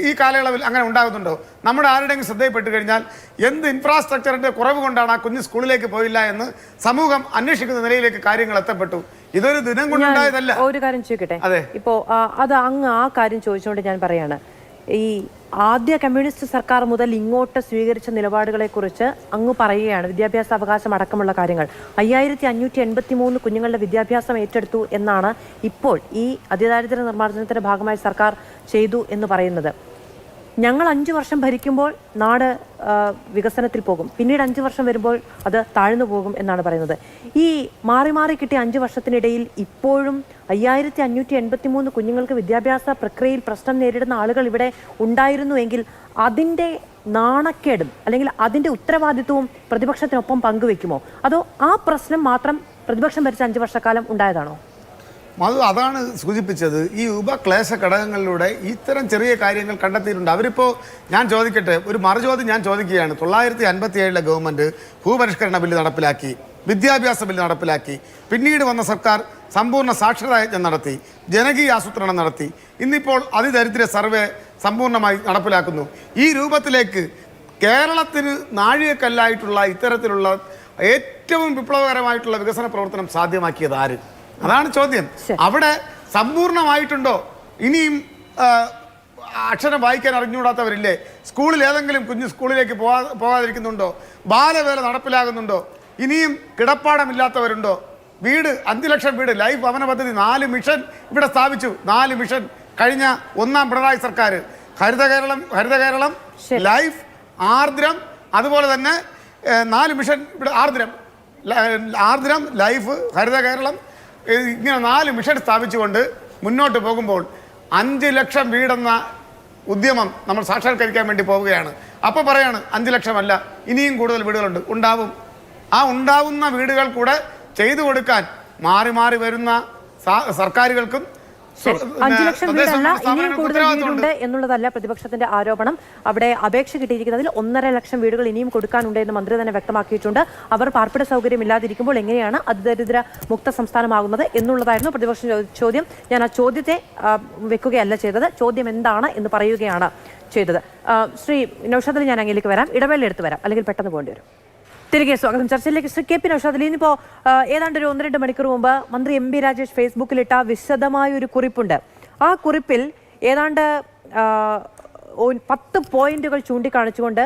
ഈ കാലയളവിൽ അങ്ങനെ ഉണ്ടാകുന്നുണ്ടോ? നമ്മുടെ ആരുടെയും ശ്രദ്ധയിൽപ്പെട്ട് കഴിഞ്ഞാൽ എന്ത് ഇൻഫ്രാസ്ട്രക്ചറിൻ്റെ കുറവ് കൊണ്ടാണ് ആ കുഞ്ഞ് സ്കൂളിലേക്ക് പോയില്ല എന്ന് സമൂഹം അന്വേഷിക്കുന്ന നിലയിലേക്ക് കാര്യങ്ങൾ എത്തപ്പെട്ടു. ഇതൊരു ദിനം കൊണ്ടുണ്ടായതല്ല. ഒരു കാര്യം ചോദിക്കട്ടെ, ഇപ്പോൾ അത് അങ്ങ് ആ കാര്യം ചോദിച്ചുകൊണ്ട് ഞാൻ പറയാണ്, ഈ ആദ്യ കമ്മ്യൂണിസ്റ്റ് സർക്കാർ മുതൽ ഇങ്ങോട്ട് സ്വീകരിച്ച നിലപാടുകളെ കുറിച്ച് അങ്ങ് പറയുകയാണ്. വിദ്യാഭ്യാസ അവകാശം അടക്കമുള്ള കാര്യങ്ങൾ 5583 കുഞ്ഞുങ്ങളുടെ വിദ്യാഭ്യാസം ഏറ്റെടുത്തു എന്നാണ് ഇപ്പോൾ ഈ അതിദാരിദ്ര്യ നിർമ്മാർജ്ജനത്തിന്റെ ഭാഗമായി സർക്കാർ ചെയ്തു എന്ന് പറയുന്നത്. ഞങ്ങൾ 5 വർഷം ഭരിക്കുമ്പോൾ നാട് വികസനത്തിൽ പോകും, പിന്നീട് 5 വർഷം വരുമ്പോൾ അത് താഴ്ന്നു പോകും എന്നാണ് പറയുന്നത്. ഈ മാറി മാറി കിട്ടിയ 5 വർഷത്തിനിടയിൽ ഇപ്പോഴും 5583 കുഞ്ഞുങ്ങൾക്ക് വിദ്യാഭ്യാസ പ്രക്രിയയിൽ പ്രശ്നം നേരിടുന്ന ആളുകൾ ഇവിടെ ഉണ്ടായിരുന്നുവെങ്കിൽ അതിൻ്റെ നാണക്കേടും അല്ലെങ്കിൽ അതിൻ്റെ ഉത്തരവാദിത്വവും പ്രതിപക്ഷത്തിനൊപ്പം പങ്കുവെക്കുമോ? അതോ ആ പ്രശ്നം മാത്രം പ്രതിപക്ഷം ഭരിച്ച 5 വർഷക്കാലം ഉണ്ടായതാണോ? അതാണ് സൂചിപ്പിച്ചത്. ഈ ഉപക്ലേശ ഘടകങ്ങളിലൂടെ ഇത്തരം ചെറിയ കാര്യങ്ങൾ കണ്ടെത്തിയിട്ടുണ്ട്. അവരിപ്പോൾ ഞാൻ ചോദിക്കട്ടെ, ഒരു മറുചോദ്യം ഞാൻ ചോദിക്കുകയാണ്. 957 ഗവൺമെൻറ് ഭൂപരിഷ്കരണ ബില്ല് നടപ്പിലാക്കി. വിദ്യാഭ്യാസ ബിൽ നടപ്പിലാക്കി. പിന്നീട് വന്ന സർക്കാർ സമ്പൂർണ്ണ സാക്ഷരതാ യജ്ഞം നടത്തി, ജനകീയ ആസൂത്രണം നടത്തി. ഇന്നിപ്പോൾ അതിദരിദ്ര സർവേ സമ്പൂർണ്ണമായി നടപ്പിലാക്കുന്നു. ഈ രൂപത്തിലേക്ക് കേരളത്തിന് നാഴികക്കല്ലായിട്ടുള്ള ഇത്തരത്തിലുള്ള ഏറ്റവും വിപ്ലവകരമായിട്ടുള്ള വികസന പ്രവർത്തനം സാധ്യമാക്കിയത് ആര്? അതാണ് ചോദ്യം. അവിടെ സമ്പൂർണ്ണമായിട്ടുണ്ടോ? ഇനിയും അക്ഷരം വായിക്കാൻ അറിഞ്ഞുകൂടാത്തവരില്ലേ? സ്കൂളിൽ ഏതെങ്കിലും കുഞ്ഞു സ്കൂളിലേക്ക് പോകാതിരിക്കുന്നുണ്ടോ? ബാലവേല നടപ്പിലാകുന്നുണ്ടോ? ഇനിയും കിടപ്പാടമില്ലാത്തവരുണ്ടോ? വീട് 5 ലക്ഷം വീട്, ലൈഫ് ഭവന പദ്ധതി 4 മിഷൻ ഇവിടെ സ്ഥാപിച്ചു. 4 മിഷൻ കഴിഞ്ഞ 1ാം പിണറായി സർക്കാർ. ഹരിത കേരളം, ലൈഫ്, ആർദ്രം, അതുപോലെ തന്നെ 4 മിഷൻ ഇവിടെ. ആർദ്രം, ലൈഫ്, ഹരിത കേരളം, ഇങ്ങനെ 4 മിഷൻ സ്ഥാപിച്ചുകൊണ്ട് മുന്നോട്ട് പോകുമ്പോൾ 5 ലക്ഷം വീടെന്ന ഉദ്യമം നമ്മൾ സാക്ഷാത്കരിക്കാൻ വേണ്ടി പോവുകയാണ്. അപ്പോൾ പറയാണ് 5 ലക്ഷമല്ല, ഇനിയും കൂടുതൽ വീടുകളുണ്ട്, ഉണ്ടാവും. ആ ഉണ്ടാവുന്ന വീടുകൾ കൂടെ ചെയ്തു കൊടുക്കാൻ മാറി മാറി വരുന്ന സർക്കാരുകൾക്കും 5 ലക്ഷം വീടല്ല, ഇനിയും കൂടുതൽ വീടുണ്ട് എന്നുള്ളതല്ല പ്രതിപക്ഷത്തിന്റെ ആരോപണം. അവിടെ അപേക്ഷ കിട്ടിയിരിക്കുന്നതിൽ 1.5 ലക്ഷം വീടുകൾ ഇനിയും കൊടുക്കാനുണ്ട് എന്ന് മന്ത്രി തന്നെ വ്യക്തമാക്കിയിട്ടുണ്ട്. അവർ പാർപ്പിട സൗകര്യം ഇല്ലാതിരിക്കുമ്പോൾ എങ്ങനെയാണ് അതിദരിദ്ര മുക്ത സംസ്ഥാനമാകുന്നത് എന്നുള്ളതായിരുന്നു പ്രതിപക്ഷ ചോദ്യം. ഞാൻ ആ ചോദ്യത്തെ വെക്കുകയല്ല ചെയ്തത്, ചോദ്യം എന്താണ് എന്ന് പറയുകയാണ് ചെയ്തത്. ശ്രീ നൗഷാദ്, ഞാൻ അങ്ങേലേക്ക് വരാം, ഇടവേള എടുത്ത് വരാം, അല്ലെങ്കിൽ പെട്ടെന്ന് പോകേണ്ടി വരും. തിരികെ സ്വാഗതം ചർച്ചയിലേക്ക്. ശ്രീ കെ പി നൗഷാദ്, ഇനിയിപ്പോൾ ഏതാണ്ട് ഒരു 1-2 മണിക്കൂർ മുമ്പ് മന്ത്രി എം ബി രാജേഷ് ഫേസ്ബുക്കിലിട്ട വിശദമായൊരു കുറിപ്പുണ്ട്. ആ കുറിപ്പിൽ ഏതാണ്ട് 10 പോയിന്റുകൾ ചൂണ്ടിക്കാണിച്ചുകൊണ്ട്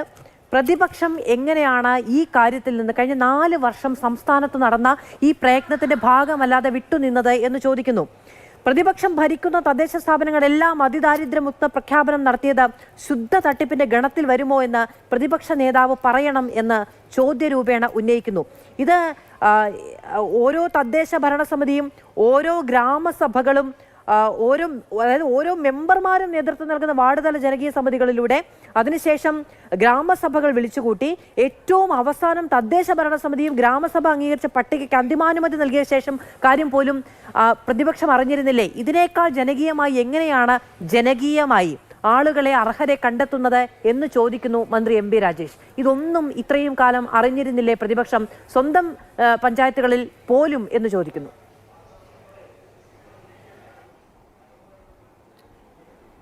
പ്രതിപക്ഷം എങ്ങനെയാണ് ഈ കാര്യത്തിൽ നിന്ന് കഴിഞ്ഞ 4 വർഷം സംസ്ഥാനത്ത് നടന്ന ഈ പ്രയത്നത്തിന്റെ ഭാഗമല്ലാതെ വിട്ടുനിന്നത് എന്ന് ചോദിക്കുന്നു. പ്രതിപക്ഷം ഭരിക്കുന്ന തദ്ദേശ സ്ഥാപനങ്ങളെല്ലാം അതിദാരിദ്ര്യമുക്ത പ്രഖ്യാപനം നടത്തിയത് ശുദ്ധ തട്ടിപ്പിന്റെ ഗണത്തിൽ വരുമോ എന്ന് പ്രതിപക്ഷ നേതാവ് പറയണം എന്ന് ചോദ്യരൂപേണ ഉന്നയിക്കുന്നു. ഇത് ഓരോ തദ്ദേശ ഭരണസമിതിയും ഓരോ ഗ്രാമസഭകളും ഓരോ മെമ്പർമാരും നേതൃത്വം നൽകുന്ന വാർഡ് തല ജനകീയ സമിതികളിലൂടെ അതിനുശേഷം ഗ്രാമസഭകൾ വിളിച്ചുകൂട്ടി ഏറ്റവും അവസാനം തദ്ദേശ ഭരണസമിതിയും ഗ്രാമസഭ അംഗീകരിച്ച പട്ടികയ്ക്ക് അന്തിമാനുമതി നൽകിയ ശേഷം കാര്യം പോലും പ്രതിപക്ഷം അറിഞ്ഞിരുന്നില്ലേ? ഇതിനേക്കാൾ ജനകീയമായി എങ്ങനെയാണ് ജനകീയമായി ആളുകളെ അർഹരെ കണ്ടെത്തുന്നത് എന്ന് ചോദിക്കുന്നു മന്ത്രി എം ബി രാജേഷ്. ഇതൊന്നും ഇത്രയും കാലം അറിഞ്ഞിരുന്നില്ലേ പ്രതിപക്ഷം സ്വന്തം പഞ്ചായത്തുകളിൽ പോലും എന്ന് ചോദിക്കുന്നു.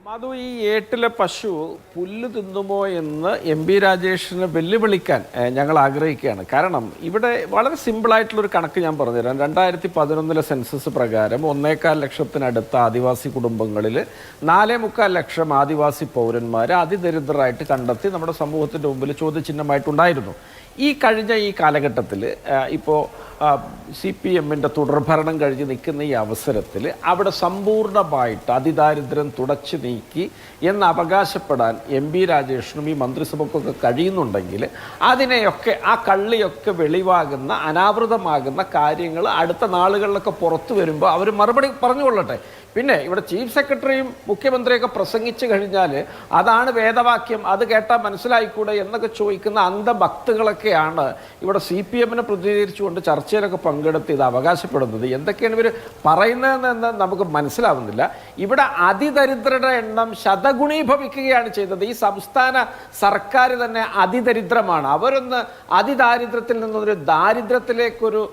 മധു, ഈ ഏട്ടിലെ പശു പുല്ല് തിന്നുമോ എന്ന് എം ബി രാജേഷിനെ വെല്ലുവിളിക്കാൻ ഞങ്ങൾ ആഗ്രഹിക്കുകയാണ്. കാരണം ഇവിടെ വളരെ സിമ്പിളായിട്ടുള്ളൊരു കണക്ക് ഞാൻ പറഞ്ഞുതരാം. 2011 സെൻസസ് പ്രകാരം 1.25 ലക്ഷത്തിനടുത്ത ആദിവാസി കുടുംബങ്ങളിൽ 4.25 ലക്ഷം ആദിവാസി പൗരന്മാരെ അതിദരിദ്രരായിട്ട് കണ്ടെത്തി നമ്മുടെ സമൂഹത്തിൻ്റെ മുമ്പിൽ ചോദ്യചിഹ്നമായിട്ടുണ്ടായിരുന്നു. ഈ കാലഘട്ടത്തിൽ ഇപ്പോൾ CPM-ന്റെ തുടർഭരണം കഴിഞ്ഞ് നിൽക്കുന്ന ഈ അവസരത്തിൽ അവിടെ സമ്പൂർണ്ണമായിട്ട് അതിദാരിദ്ര്യം തുടച്ചു നീക്കി എന്ന് അവകാശപ്പെടാൻ എം ബി രാജേഷിനും ഈ മന്ത്രിസഭയ്ക്കൊക്കെ കഴിയുന്നുണ്ടെങ്കിൽ അതിനെയൊക്കെ ആ കള്ളിയൊക്കെ വെളിവാകുന്ന അനാവൃതമാകുന്ന കാര്യങ്ങൾ അടുത്ത നാളുകളിലൊക്കെ പുറത്തു വരുമ്പോൾ അവർ മറുപടി പറഞ്ഞുകൊള്ളട്ടെ. പിന്നെ ഇവിടെ ചീഫ് സെക്രട്ടറിയും മുഖ്യമന്ത്രിയൊക്കെ പ്രസംഗിച്ചു കഴിഞ്ഞാൽ അതാണ് വേദവാക്യം, അത് കേട്ടാൽ മനസ്സിലായിക്കൂടെ എന്നൊക്കെ ചോദിക്കുന്ന അന്ധഭക്തുകളൊക്കെയാണ് ഇവിടെ CPM-നെ പ്രതിനിധീകരിച്ചുകൊണ്ട് ചർച്ചയിലൊക്കെ പങ്കെടുത്ത് ഇത് അവകാശപ്പെടുന്നത്. എന്തൊക്കെയാണ് ഇവർ പറയുന്നതെന്ന് നമുക്ക് മനസ്സിലാവുന്നില്ല. ഇവിടെ അതിദരിദ്രരുടെ എണ്ണം ശതഗുണീഭവിക്കുകയാണ് ചെയ്തത്. ഈ സംസ്ഥാന സർക്കാർ തന്നെ അതിദരിദ്രമാണ്. അവരൊന്ന് അതിദാരിദ്ര്യത്തിൽ നിന്നൊരു ദാരിദ്ര്യത്തിലേക്കൊരു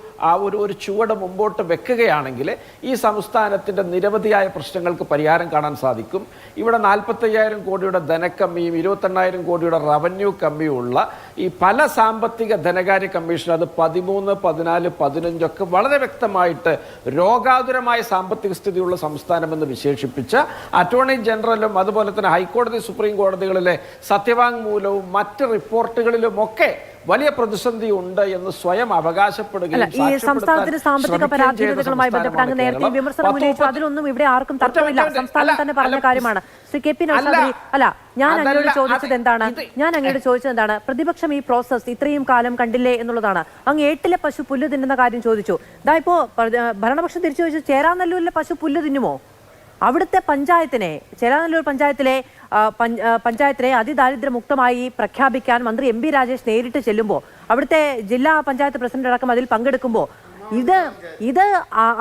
ഒരു ചുവട് മുമ്പോട്ട് വെക്കുകയാണെങ്കിൽ ഈ സംസ്ഥാനത്തിൻ്റെ നിരവധിയായ പ്രശ്നങ്ങൾക്ക് പരിഹാരം കാണാൻ സാധിക്കും. ഇവിടെ 45,000 കോടിയുടെ ധനക്കമ്മിയും 28,000 കോടിയുടെ റവന്യൂ കമ്മിയും ഉള്ള ഈ പല സാമ്പത്തിക ധനകാര്യ കമ്മീഷൻ, അത് 13, 14, 15 ഒക്കെ വളരെ വ്യക്തമായിട്ട് രോഗാതുരമായ സാമ്പത്തിക സ്ഥിതിയുള്ള സംസ്ഥാനമെന്ന് വിശേഷിപ്പിച്ച അറ്റോർണി ജനറലും അതുപോലെ തന്നെ ഹൈക്കോടതി, സുപ്രീം കോടതികളിലെ സത്യവാങ്മൂലവും മറ്റ് റിപ്പോർട്ടുകളിലുമൊക്കെ വലിയ പ്രതിസന്ധി ഉണ്ട് എന്ന് സ്വയം അവകാശപ്പെടുകയും ഈ സംസ്ഥാനത്തിന് സാമ്പത്തിക പരാധീനതകളുമായി ബന്ധപ്പെട്ട് അങ്ങ് നേരത്തെ വിമർശനം ഉന്നയിച്ചു. അതിലൊന്നും ഇവിടെ ആർക്കും തർക്കമില്ല, സംസ്ഥാനം തന്നെ പറഞ്ഞ കാര്യമാണ്. ശ്രീ കെ പി നൗഷാദ്, അല്ല ഞാൻ അങ്ങോട്ട് ചോദിച്ചത് എന്താണ് പ്രതിപക്ഷം ഈ പ്രോസസ് ഇത്രയും കാലം കണ്ടില്ലേ എന്നുള്ളതാണ്. അങ്ങ് ഏട്ടിലെ പശു പുല്ല് തിന്നുന്ന കാര്യം ചോദിച്ചു. ഇതാ ഇപ്പോ ഭരണപക്ഷം തിരിച്ചു ചോദിച്ചു, ചേരാനല്ലൂരിലെ പശു പുല്ല് തിന്നുമോ? അവിടുത്തെ പഞ്ചായത്തിനെ, ചേരാനല്ലൂർ പഞ്ചായത്തിനെ അതിദാരിദ്ര്യമുക്തമായി പ്രഖ്യാപിക്കാൻ മന്ത്രി എം ബി രാജേഷ് നേരിട്ട് ചെല്ലുമ്പോൾ, അവിടുത്തെ ജില്ലാ പഞ്ചായത്ത് പ്രസിഡന്റ് അടക്കം അതിൽ പങ്കെടുക്കുമ്പോൾ ഇത്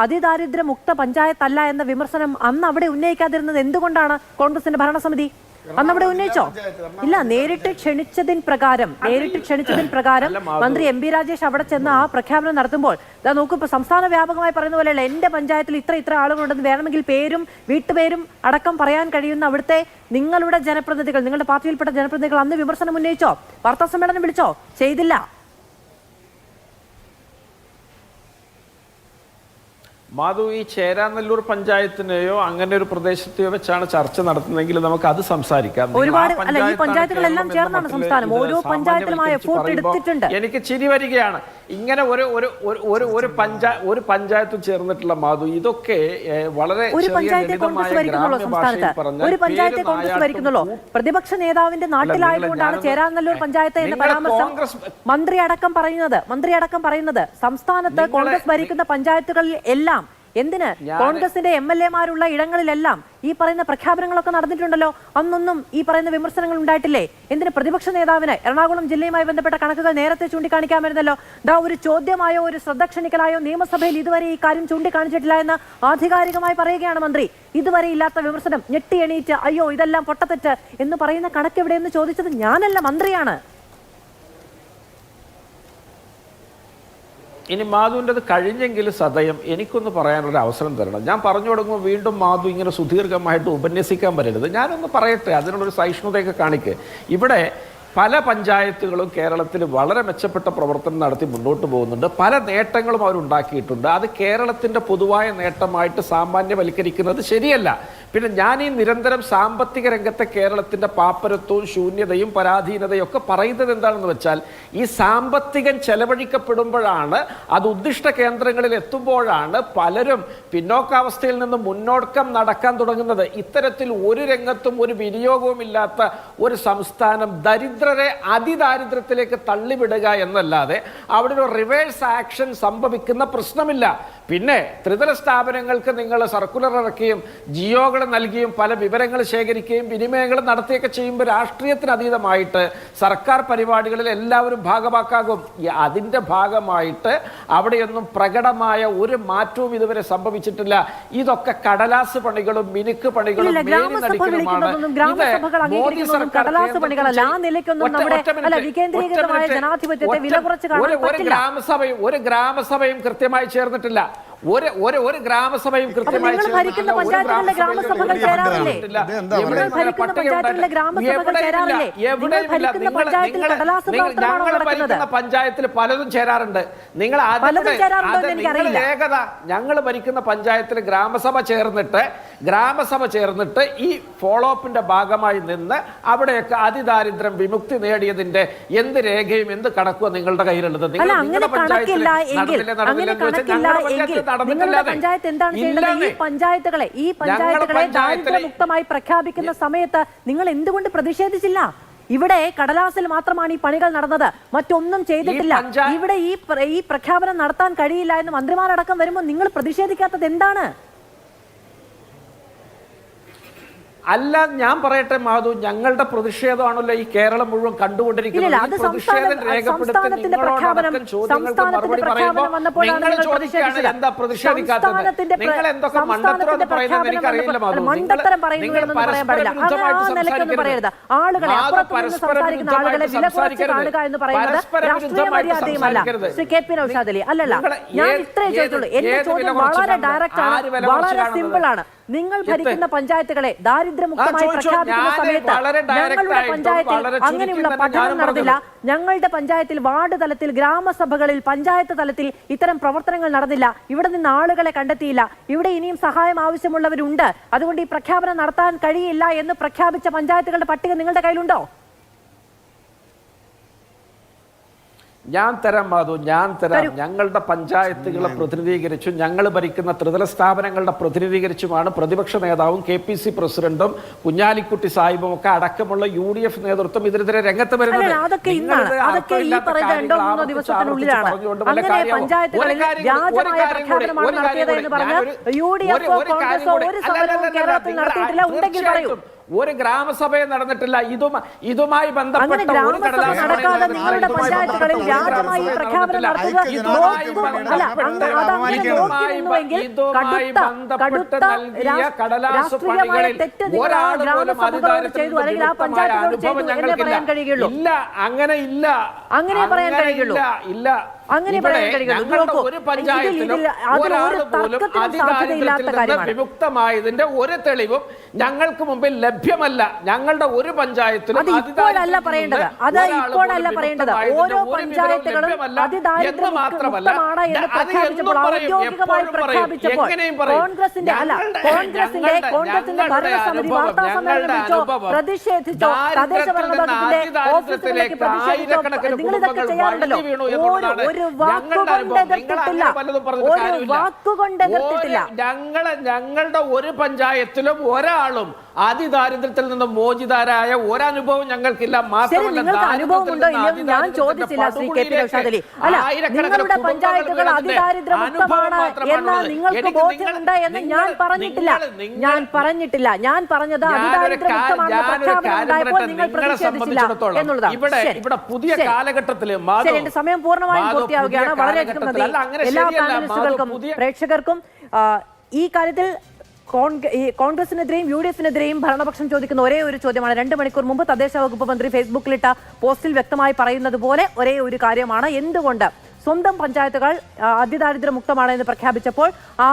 അതിദാരിദ്ര്യമുക്ത പഞ്ചായത്തല്ല എന്ന വിമർശനം അന്ന് അവിടെ ഉന്നയിക്കാതിരുന്നത് എന്തുകൊണ്ടാണ് കോൺഗ്രസിന്റെ ഭരണസമിതി? അന്നവിടെ ഉന്നയിച്ചോ? ഇല്ല, നേരിട്ട് ക്ഷണിച്ചതിന് പ്രകാരം മന്ത്രി എം പി രാജേഷ് അവിടെ ചെന്ന് ആ പ്രഖ്യാപനം നടത്തുമ്പോൾ ഇതാ നോക്കൂ, ഇപ്പൊ സംസ്ഥാന വ്യാപകമായി പറയുന്ന പോലെയല്ല, എന്റെ പഞ്ചായത്തിൽ ഇത്ര ആളുകളുണ്ടെന്ന് വേണമെങ്കിൽ പേരും വീട്ടുപേരും അടക്കം പറയാൻ കഴിയുന്ന അവിടുത്തെ നിങ്ങളുടെ ജനപ്രതിനിധികൾ, നിങ്ങളുടെ പാർട്ടിയിൽപ്പെട്ട ജനപ്രതിനിധികൾ അന്ന് വിമർശനം ഉന്നയിച്ചോ? വാർത്താ സമ്മേളനം വിളിച്ചോ? ചെയ്തില്ല. മാധു, ഈ ചേരാനെല്ലൂർ പഞ്ചായത്തിനെയോ അങ്ങനെ ഒരു പ്രദേശത്തെയോ വെച്ചാണ് ചർച്ച നടത്തുന്നതെങ്കിൽ നമുക്ക് അത് സംസാരിക്കാം. ഒരുപാട് അല്ല, ഈ പഞ്ചായത്തുകളെല്ലാം ചേർന്നാണ് സംസ്ഥാനം. ഓരോ പഞ്ചായത്തിലുമായ എഫോർട്ട് എടുത്തിട്ടുണ്ട്. എനിക്ക് ചിരി വരികയാണ്. ഇങ്ങനെ ഒരു പഞ്ചായത്തും ചേർന്നിട്ടുള്ള മാധു, ഇതൊക്കെ വളരെ ഒരു പഞ്ചായത്തെ കോൺഗ്രസ് ഭരിക്കുന്നുള്ളൂ സംസ്ഥാനത്ത്. ഒരു പഞ്ചായത്തെ കോൺഗ്രസ് ഭരിക്കുന്നുള്ളൂ. പ്രതിപക്ഷ നേതാവിന്റെ നാട്ടിലായതുകൊണ്ടാണ് ചേരാനെല്ലൂർ പഞ്ചായത്ത് എന്ന പരാമർശം മന്ത്രി അടക്കം പറയുന്നത്. സംസ്ഥാനത്ത് കോൺഗ്രസ് ഭരിക്കുന്ന പഞ്ചായത്തുകളിൽ എല്ലാം എന്തിന് കോൺഗ്രസിന്റെ MLA-മാരുള്ള ഇടങ്ങളിലെല്ലാം ഈ പറയുന്ന പ്രഖ്യാപനങ്ങളൊക്കെ നടന്നിട്ടുണ്ടല്ലോ. അന്നൊന്നും ഈ പറയുന്ന വിമർശനങ്ങൾ ഉണ്ടായിട്ടില്ലേ? എന്തിന് പ്രതിപക്ഷ നേതാവിന് എറണാകുളം ജില്ലയുമായി ബന്ധപ്പെട്ട കണക്കുകൾ നേരത്തെ ചൂണ്ടിക്കാണിക്കാമായിരുന്നല്ലോ. ഒരു ചോദ്യമായോ ഒരു ശ്രദ്ധ ക്ഷണിക്കലായോ നിയമസഭയിൽ ഇതുവരെ ഈ കാര്യം ചൂണ്ടിക്കാണിച്ചിട്ടില്ല എന്ന് ആധികാരികമായി പറയുകയാണ് മന്ത്രി. ഇതുവരെ ഇല്ലാത്ത വിമർശനം, ഞെട്ടി എണീറ്റ് അയ്യോ ഇതെല്ലാം പൊട്ടത്തെറ്റ് എന്ന് പറയുന്ന കണക്ക് എവിടെയെന്ന് ചോദിച്ചത് ഞാനല്ല, മന്ത്രിയാണ്. ഇനി മാധുവിൻ്റെത് കഴിഞ്ഞെങ്കിൽ സദയം എനിക്കൊന്ന് പറയാനൊരു അവസരം തരണം. ഞാൻ പറഞ്ഞു തുടങ്ങുമ്പോൾ വീണ്ടും മാധു ഇങ്ങനെ സുദീർഘമായിട്ട് ഉപന്യസിക്കാൻ വരരുത്. ഞാനൊന്ന് പറയട്ടെ, അതിനുള്ളൊരു സഹിഷ്ണുതയൊക്കെ കാണിക്ക്. ഇവിടെ പല പഞ്ചായത്തുകളും കേരളത്തിൽ വളരെ മെച്ചപ്പെട്ട പ്രവർത്തനം നടത്തി മുന്നോട്ട് പോകുന്നുണ്ട്. പല നേട്ടങ്ങളും അവരുണ്ടാക്കിയിട്ടുണ്ട്. അത് കേരളത്തിൻ്റെ പൊതുവായ നേട്ടമായിട്ട് സാമാന്യവൽക്കരിക്കുന്നത് ശരിയല്ല. പിന്നെ ഞാൻ ഈ നിരന്തരം സാമ്പത്തിക രംഗത്തെ കേരളത്തിൻ്റെ പാപ്പരത്വവും ശൂന്യതയും പരാധീനതയും ഒക്കെ പറയുന്നത് എന്താണെന്ന് വെച്ചാൽ, ഈ സാമ്പത്തികം ചെലവഴിക്കപ്പെടുമ്പോഴാണ്, അത് ഉദ്ദിഷ്ട കേന്ദ്രങ്ങളിൽ എത്തുമ്പോഴാണ് പലരും പിന്നോക്കാവസ്ഥയിൽ നിന്ന് മുന്നോക്കം നടക്കാൻ തുടങ്ങുന്നത്. ഇത്തരത്തിൽ ഒരു രംഗത്തും ഒരു വിനിയോഗവും ഇല്ലാത്ത ഒരു സംസ്ഥാനം ദരിദ്രരെ അതിദാരിദ്ര്യത്തിലേക്ക് തള്ളിവിടുക എന്നല്ലാതെ അവിടെ ഒരു റിവേഴ്സ് ആക്ഷൻ സംഭവിക്കുന്ന പ്രശ്നമില്ല. പിന്നെ ത്രിതല സ്ഥാപനങ്ങൾക്ക് നിങ്ങൾ സർക്കുലർ ഇറക്കിയും ജിയോകൾ നൽകിയും പല വിവരങ്ങൾ ശേഖരിക്കുകയും വിനിമയങ്ങൾ നടത്തുകയൊക്കെ ചെയ്യുമ്പോൾ രാഷ്ട്രീയത്തിന് അതീതമായിട്ട് സർക്കാർ പരിപാടികളിൽ എല്ലാവരും ഭാഗമാക്കാകും. അതിൻ്റെ ഭാഗമായിട്ട് അവിടെയൊന്നും പ്രകടമായ ഒരു മാറ്റവും ഇതുവരെ സംഭവിച്ചിട്ടില്ല. ഇതൊക്കെ കടലാസ് പണികളും മിനുക്ക് പണികളും ഒരു ഗ്രാമസഭയും കൃത്യമായി ചേർന്നിട്ടില്ല. ഒരു ഗ്രാമസഭയും കൃത്യമായി പഞ്ചായത്തിൽ പലതും ചേരാറുണ്ട്. നിങ്ങൾ ഏകത, ഞങ്ങൾ ഭരിക്കുന്ന പഞ്ചായത്തിൽ ഗ്രാമസഭ ചേർന്നിട്ട് ഈ ഫോളോ അപ്പിന്റെ ഭാഗമായി നിന്ന് അവിടെയൊക്കെ അതിദാരിദ്ര്യം വിമുക്തി നേടിയതിന്റെ എന്ത് രേഖയും എന്ത് കണക്കുവോ നിങ്ങളുടെ കയ്യിലുള്ളത്? നിങ്ങളുടെ പഞ്ചായത്തിൽ നിങ്ങളുടെ പഞ്ചായത്ത് എന്താണ് ചെയ്യേണ്ടത്? ഈ പഞ്ചായത്തുകളെ ദാരിദ്ര്യമുക്തമായി പ്രഖ്യാപിക്കുന്ന സമയത്ത് നിങ്ങൾ എന്തുകൊണ്ട് പ്രതിഷേധിച്ചില്ല? ഇവിടെ കടലാസിൽ മാത്രമാണ് ഈ പണികൾ നടന്നത്, മറ്റൊന്നും ചെയ്തിട്ടില്ല. ഇവിടെ ഈ പ്രഖ്യാപനം നടത്താൻ കഴിയില്ല എന്ന് മന്ത്രിമാരടക്കം വരുമ്പോൾ നിങ്ങൾ പ്രതിഷേധിക്കാത്തത് എന്താണ്? അല്ല, ഞാൻ പറയട്ടെ മാധു, ഞങ്ങളുടെ പ്രതിഷേധമാണല്ലോ ഈ കേരളം മുഴുവൻ കണ്ടുകൊണ്ടിരിക്കുന്നത്. എന്താ പ്രതിഷേധിക്കാത്തത്? നിങ്ങൾ എന്തൊക്കെ മണ്ടത്തരം പറയുന്നത് എനിക്കറിയില്ല മാധു. നിങ്ങൾ ഭരിക്കുന്ന പഞ്ചായത്തുകളെ ദാരിദ്ര്യമുക്തമായി പ്രഖ്യാപിക്കുന്ന സമയത്ത് ഞങ്ങളുടെ പഞ്ചായത്തിൽ അങ്ങനെയുള്ള പഠനം നടന്നില്ല. ഞങ്ങളുടെ പഞ്ചായത്തിൽ വാർഡ് തലത്തിൽ, ഗ്രാമസഭകളിൽ, പഞ്ചായത്ത് തലത്തിൽ ഇത്തരം പ്രവർത്തനങ്ങൾ നടന്നില്ല. ഇവിടെ നിന്ന് ആളുകളെ കണ്ടെത്തിയില്ല. ഇവിടെ ഇനിയും സഹായം ആവശ്യമുള്ളവരുണ്ട്, അതുകൊണ്ട് ഈ പ്രഖ്യാപനം നടത്താൻ കഴിയില്ല എന്ന് പ്രഖ്യാപിച്ച പഞ്ചായത്തുകളുടെ പട്ടിക നിങ്ങളുടെ കയ്യിലുണ്ടോ? ഞാൻ തരാം മാധു, ഞാൻ തരാം. ഞങ്ങളുടെ പഞ്ചായത്തുകളെ പ്രതിനിധീകരിച്ചും ഞങ്ങൾ ഭരിക്കുന്ന ത്രിതല സ്ഥാപനങ്ങളുടെ പ്രതിനിധീകരിച്ചുമാണ് പ്രതിപക്ഷ നേതാവും KPC പ്രസിഡന്റും കുഞ്ഞാലിക്കുട്ടി സാഹിബും ഒക്കെ അടക്കമുള്ള UDF നേതൃത്വം ഇതിനെതിരെ രംഗത്ത് വരുന്നത്. ഒരു ഗ്രാമസഭയെ നടന്നിട്ടില്ല. ഇതുമായി ബന്ധപ്പെട്ട ഒരു കടലാസ് നടക്കാതെ നിങ്ങളുടെ പഞ്ചായത്തുകളിൽ വ്യാജമായി പ്രഖ്യാപനം നടത്തുക ഇല്ല, അങ്ങനെ ഇല്ല, അങ്ങനെ പറയാൻ കഴിയുള്ളൂ. ഇല്ല, അങ്ങനെ പറയാൻ കഴിയുള്ളൂ. ഒരു പഞ്ചായത്തിലും ഒരാൾ പോലും അധികാരത്തിൽ നിന്ന് വിമുക്തമായതിന്റെ ഒരു തെളിവും ഞങ്ങൾക്ക് മുമ്പിൽ ലഭ്യമല്ല. ഞങ്ങളുടെ ഒരു പഞ്ചായത്തിലും ഇപ്പോഴല്ല പറയേണ്ടത്, അത് ഇപ്പോഴല്ല പറയേണ്ടത്. ഓരോ പഞ്ചായത്തുകളും അതിദാരിദ്ര്യമുക്തമാണ് എന്ന് പ്രഖ്യാപിച്ചപ്പോൾ, ഔദ്യോഗികമായി പ്രഖ്യാപിച്ചപ്പോൾ കോൺഗ്രസിന്റെ ഭരണസമിതി വാർത്താ സമ്മേളനം വിളിച്ചോ, പ്രതിഷേധിച്ചോ, തദ്ദേശ ഭരണ വകുപ്പിന്റെ ഓഫീസുകളിലേക്ക് പ്രതിഷേധിച്ചോ, നിങ്ങളിതൊക്കെ ചെയ്യാറുണ്ടല്ലോ. ഒരു വാക്കുകൊണ്ട് എതിർത്തിട്ടില്ല, ഒരു വാക്കുകൊണ്ട് എതിർത്തിട്ടില്ല. ഞങ്ങളുടെ ഒരു പഞ്ചായത്തിലും ഒരാളും അതിദാരിദ്ര്യത്തിൽ നിന്ന് മോചിതരായ ഒരനുഭവം ഞങ്ങൾക്കില്ല. മാത്രമല്ല, അനുഭവമുണ്ടോ ഇല്ലയോ ഞാൻ ചോദിച്ചില്ല ശ്രീ കെ പി നൗഷാദ്. അല്ല, നിങ്ങളുടെ പഞ്ചായത്തുകൾ അതിദാരിദ്ര്യമുക്തമാണ് എന്ന് നിങ്ങൾക്ക് ബോധ്യമുണ്ട് എന്ന് ഞാൻ പറഞ്ഞിട്ടില്ല. ഞാൻ പറഞ്ഞത് അതിദാരിദ്ര്യമുക്തമാണെന്ന് പ്രഖ്യാപനം ഉണ്ടായപ്പോൾ നിങ്ങൾ പ്രതിഷേധിച്ചില്ല എന്നുള്ളതാണ്. ഇവിടെ പുതിയ കാലഘട്ടത്തില് എന്റെ സമയം പൂർണ്ണമായും പൂർത്തിയാവുകയാണ്. വളരെയധികം നന്ദി എല്ലാ പാനലിസ്റ്റുകൾക്കും പ്രേക്ഷകർക്കും. ഈ കാര്യത്തിൽ കോൺഗ്രസിനെതിരെയും UDF-നെതിരെയും ഭരണപക്ഷം ചോദിക്കുന്ന ഒരേ ഒരു ചോദ്യമാണ്. 2 മണിക്കൂർ മുമ്പ് തദ്ദേശ വകുപ്പ് മന്ത്രി ഫേസ്ബുക്കിലിട്ട പോസ്റ്റിൽ വ്യക്തമായി പറയുന്നത് പോലെ ഒരേ ഒരു കാര്യമാണ്. എന്തുകൊണ്ട് സ്വന്തം പഞ്ചായത്തുകൾ അതിദാരിദ്ര്യമുക്തമാണ് എന്ന് പ്രഖ്യാപിച്ചപ്പോൾ ആ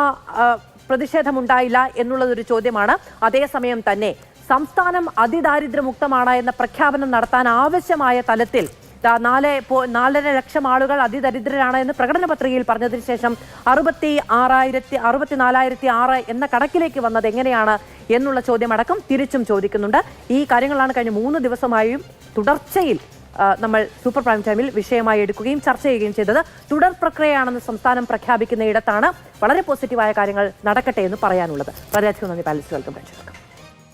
പ്രതിഷേധമുണ്ടായില്ല എന്നുള്ളതൊരു ചോദ്യമാണ്. അതേസമയം തന്നെ സംസ്ഥാനം അതിദാരിദ്ര്യമുക്തമാണ് എന്ന പ്രഖ്യാപനം നടത്താൻ ആവശ്യമായ തലത്തിൽ 4.5 ലക്ഷം ആളുകൾ അതിദരിദ്രരാണ് എന്ന് പ്രകടന പത്രികയിൽ പറഞ്ഞതിന് ശേഷം 64,006 എന്ന കണക്കിലേക്ക് വന്നത് എങ്ങനെയാണ് എന്നുള്ള ചോദ്യമടക്കം തിരിച്ചും ചോദിക്കുന്നുണ്ട്. ഈ കാര്യങ്ങളാണ് കഴിഞ്ഞ 3 ദിവസമായും തുടർച്ചയിൽ നമ്മൾ സൂപ്പർ പ്രൈം ടൈമിൽ വിഷയമായി എടുക്കുകയും ചർച്ച ചെയ്യുകയും ചെയ്തത്. തുടർ പ്രക്രിയയാണെന്ന് സംസ്ഥാനം പ്രഖ്യാപിക്കുന്ന ഇടത്താണ് വളരെ പോസിറ്റീവായ കാര്യങ്ങൾ നടക്കട്ടെ എന്ന് പറയാനുള്ളത്. വളരെയധികം നന്ദി പാനലിസ്റ്റുകൾക്കും പ്രേക്ഷകർക്കും.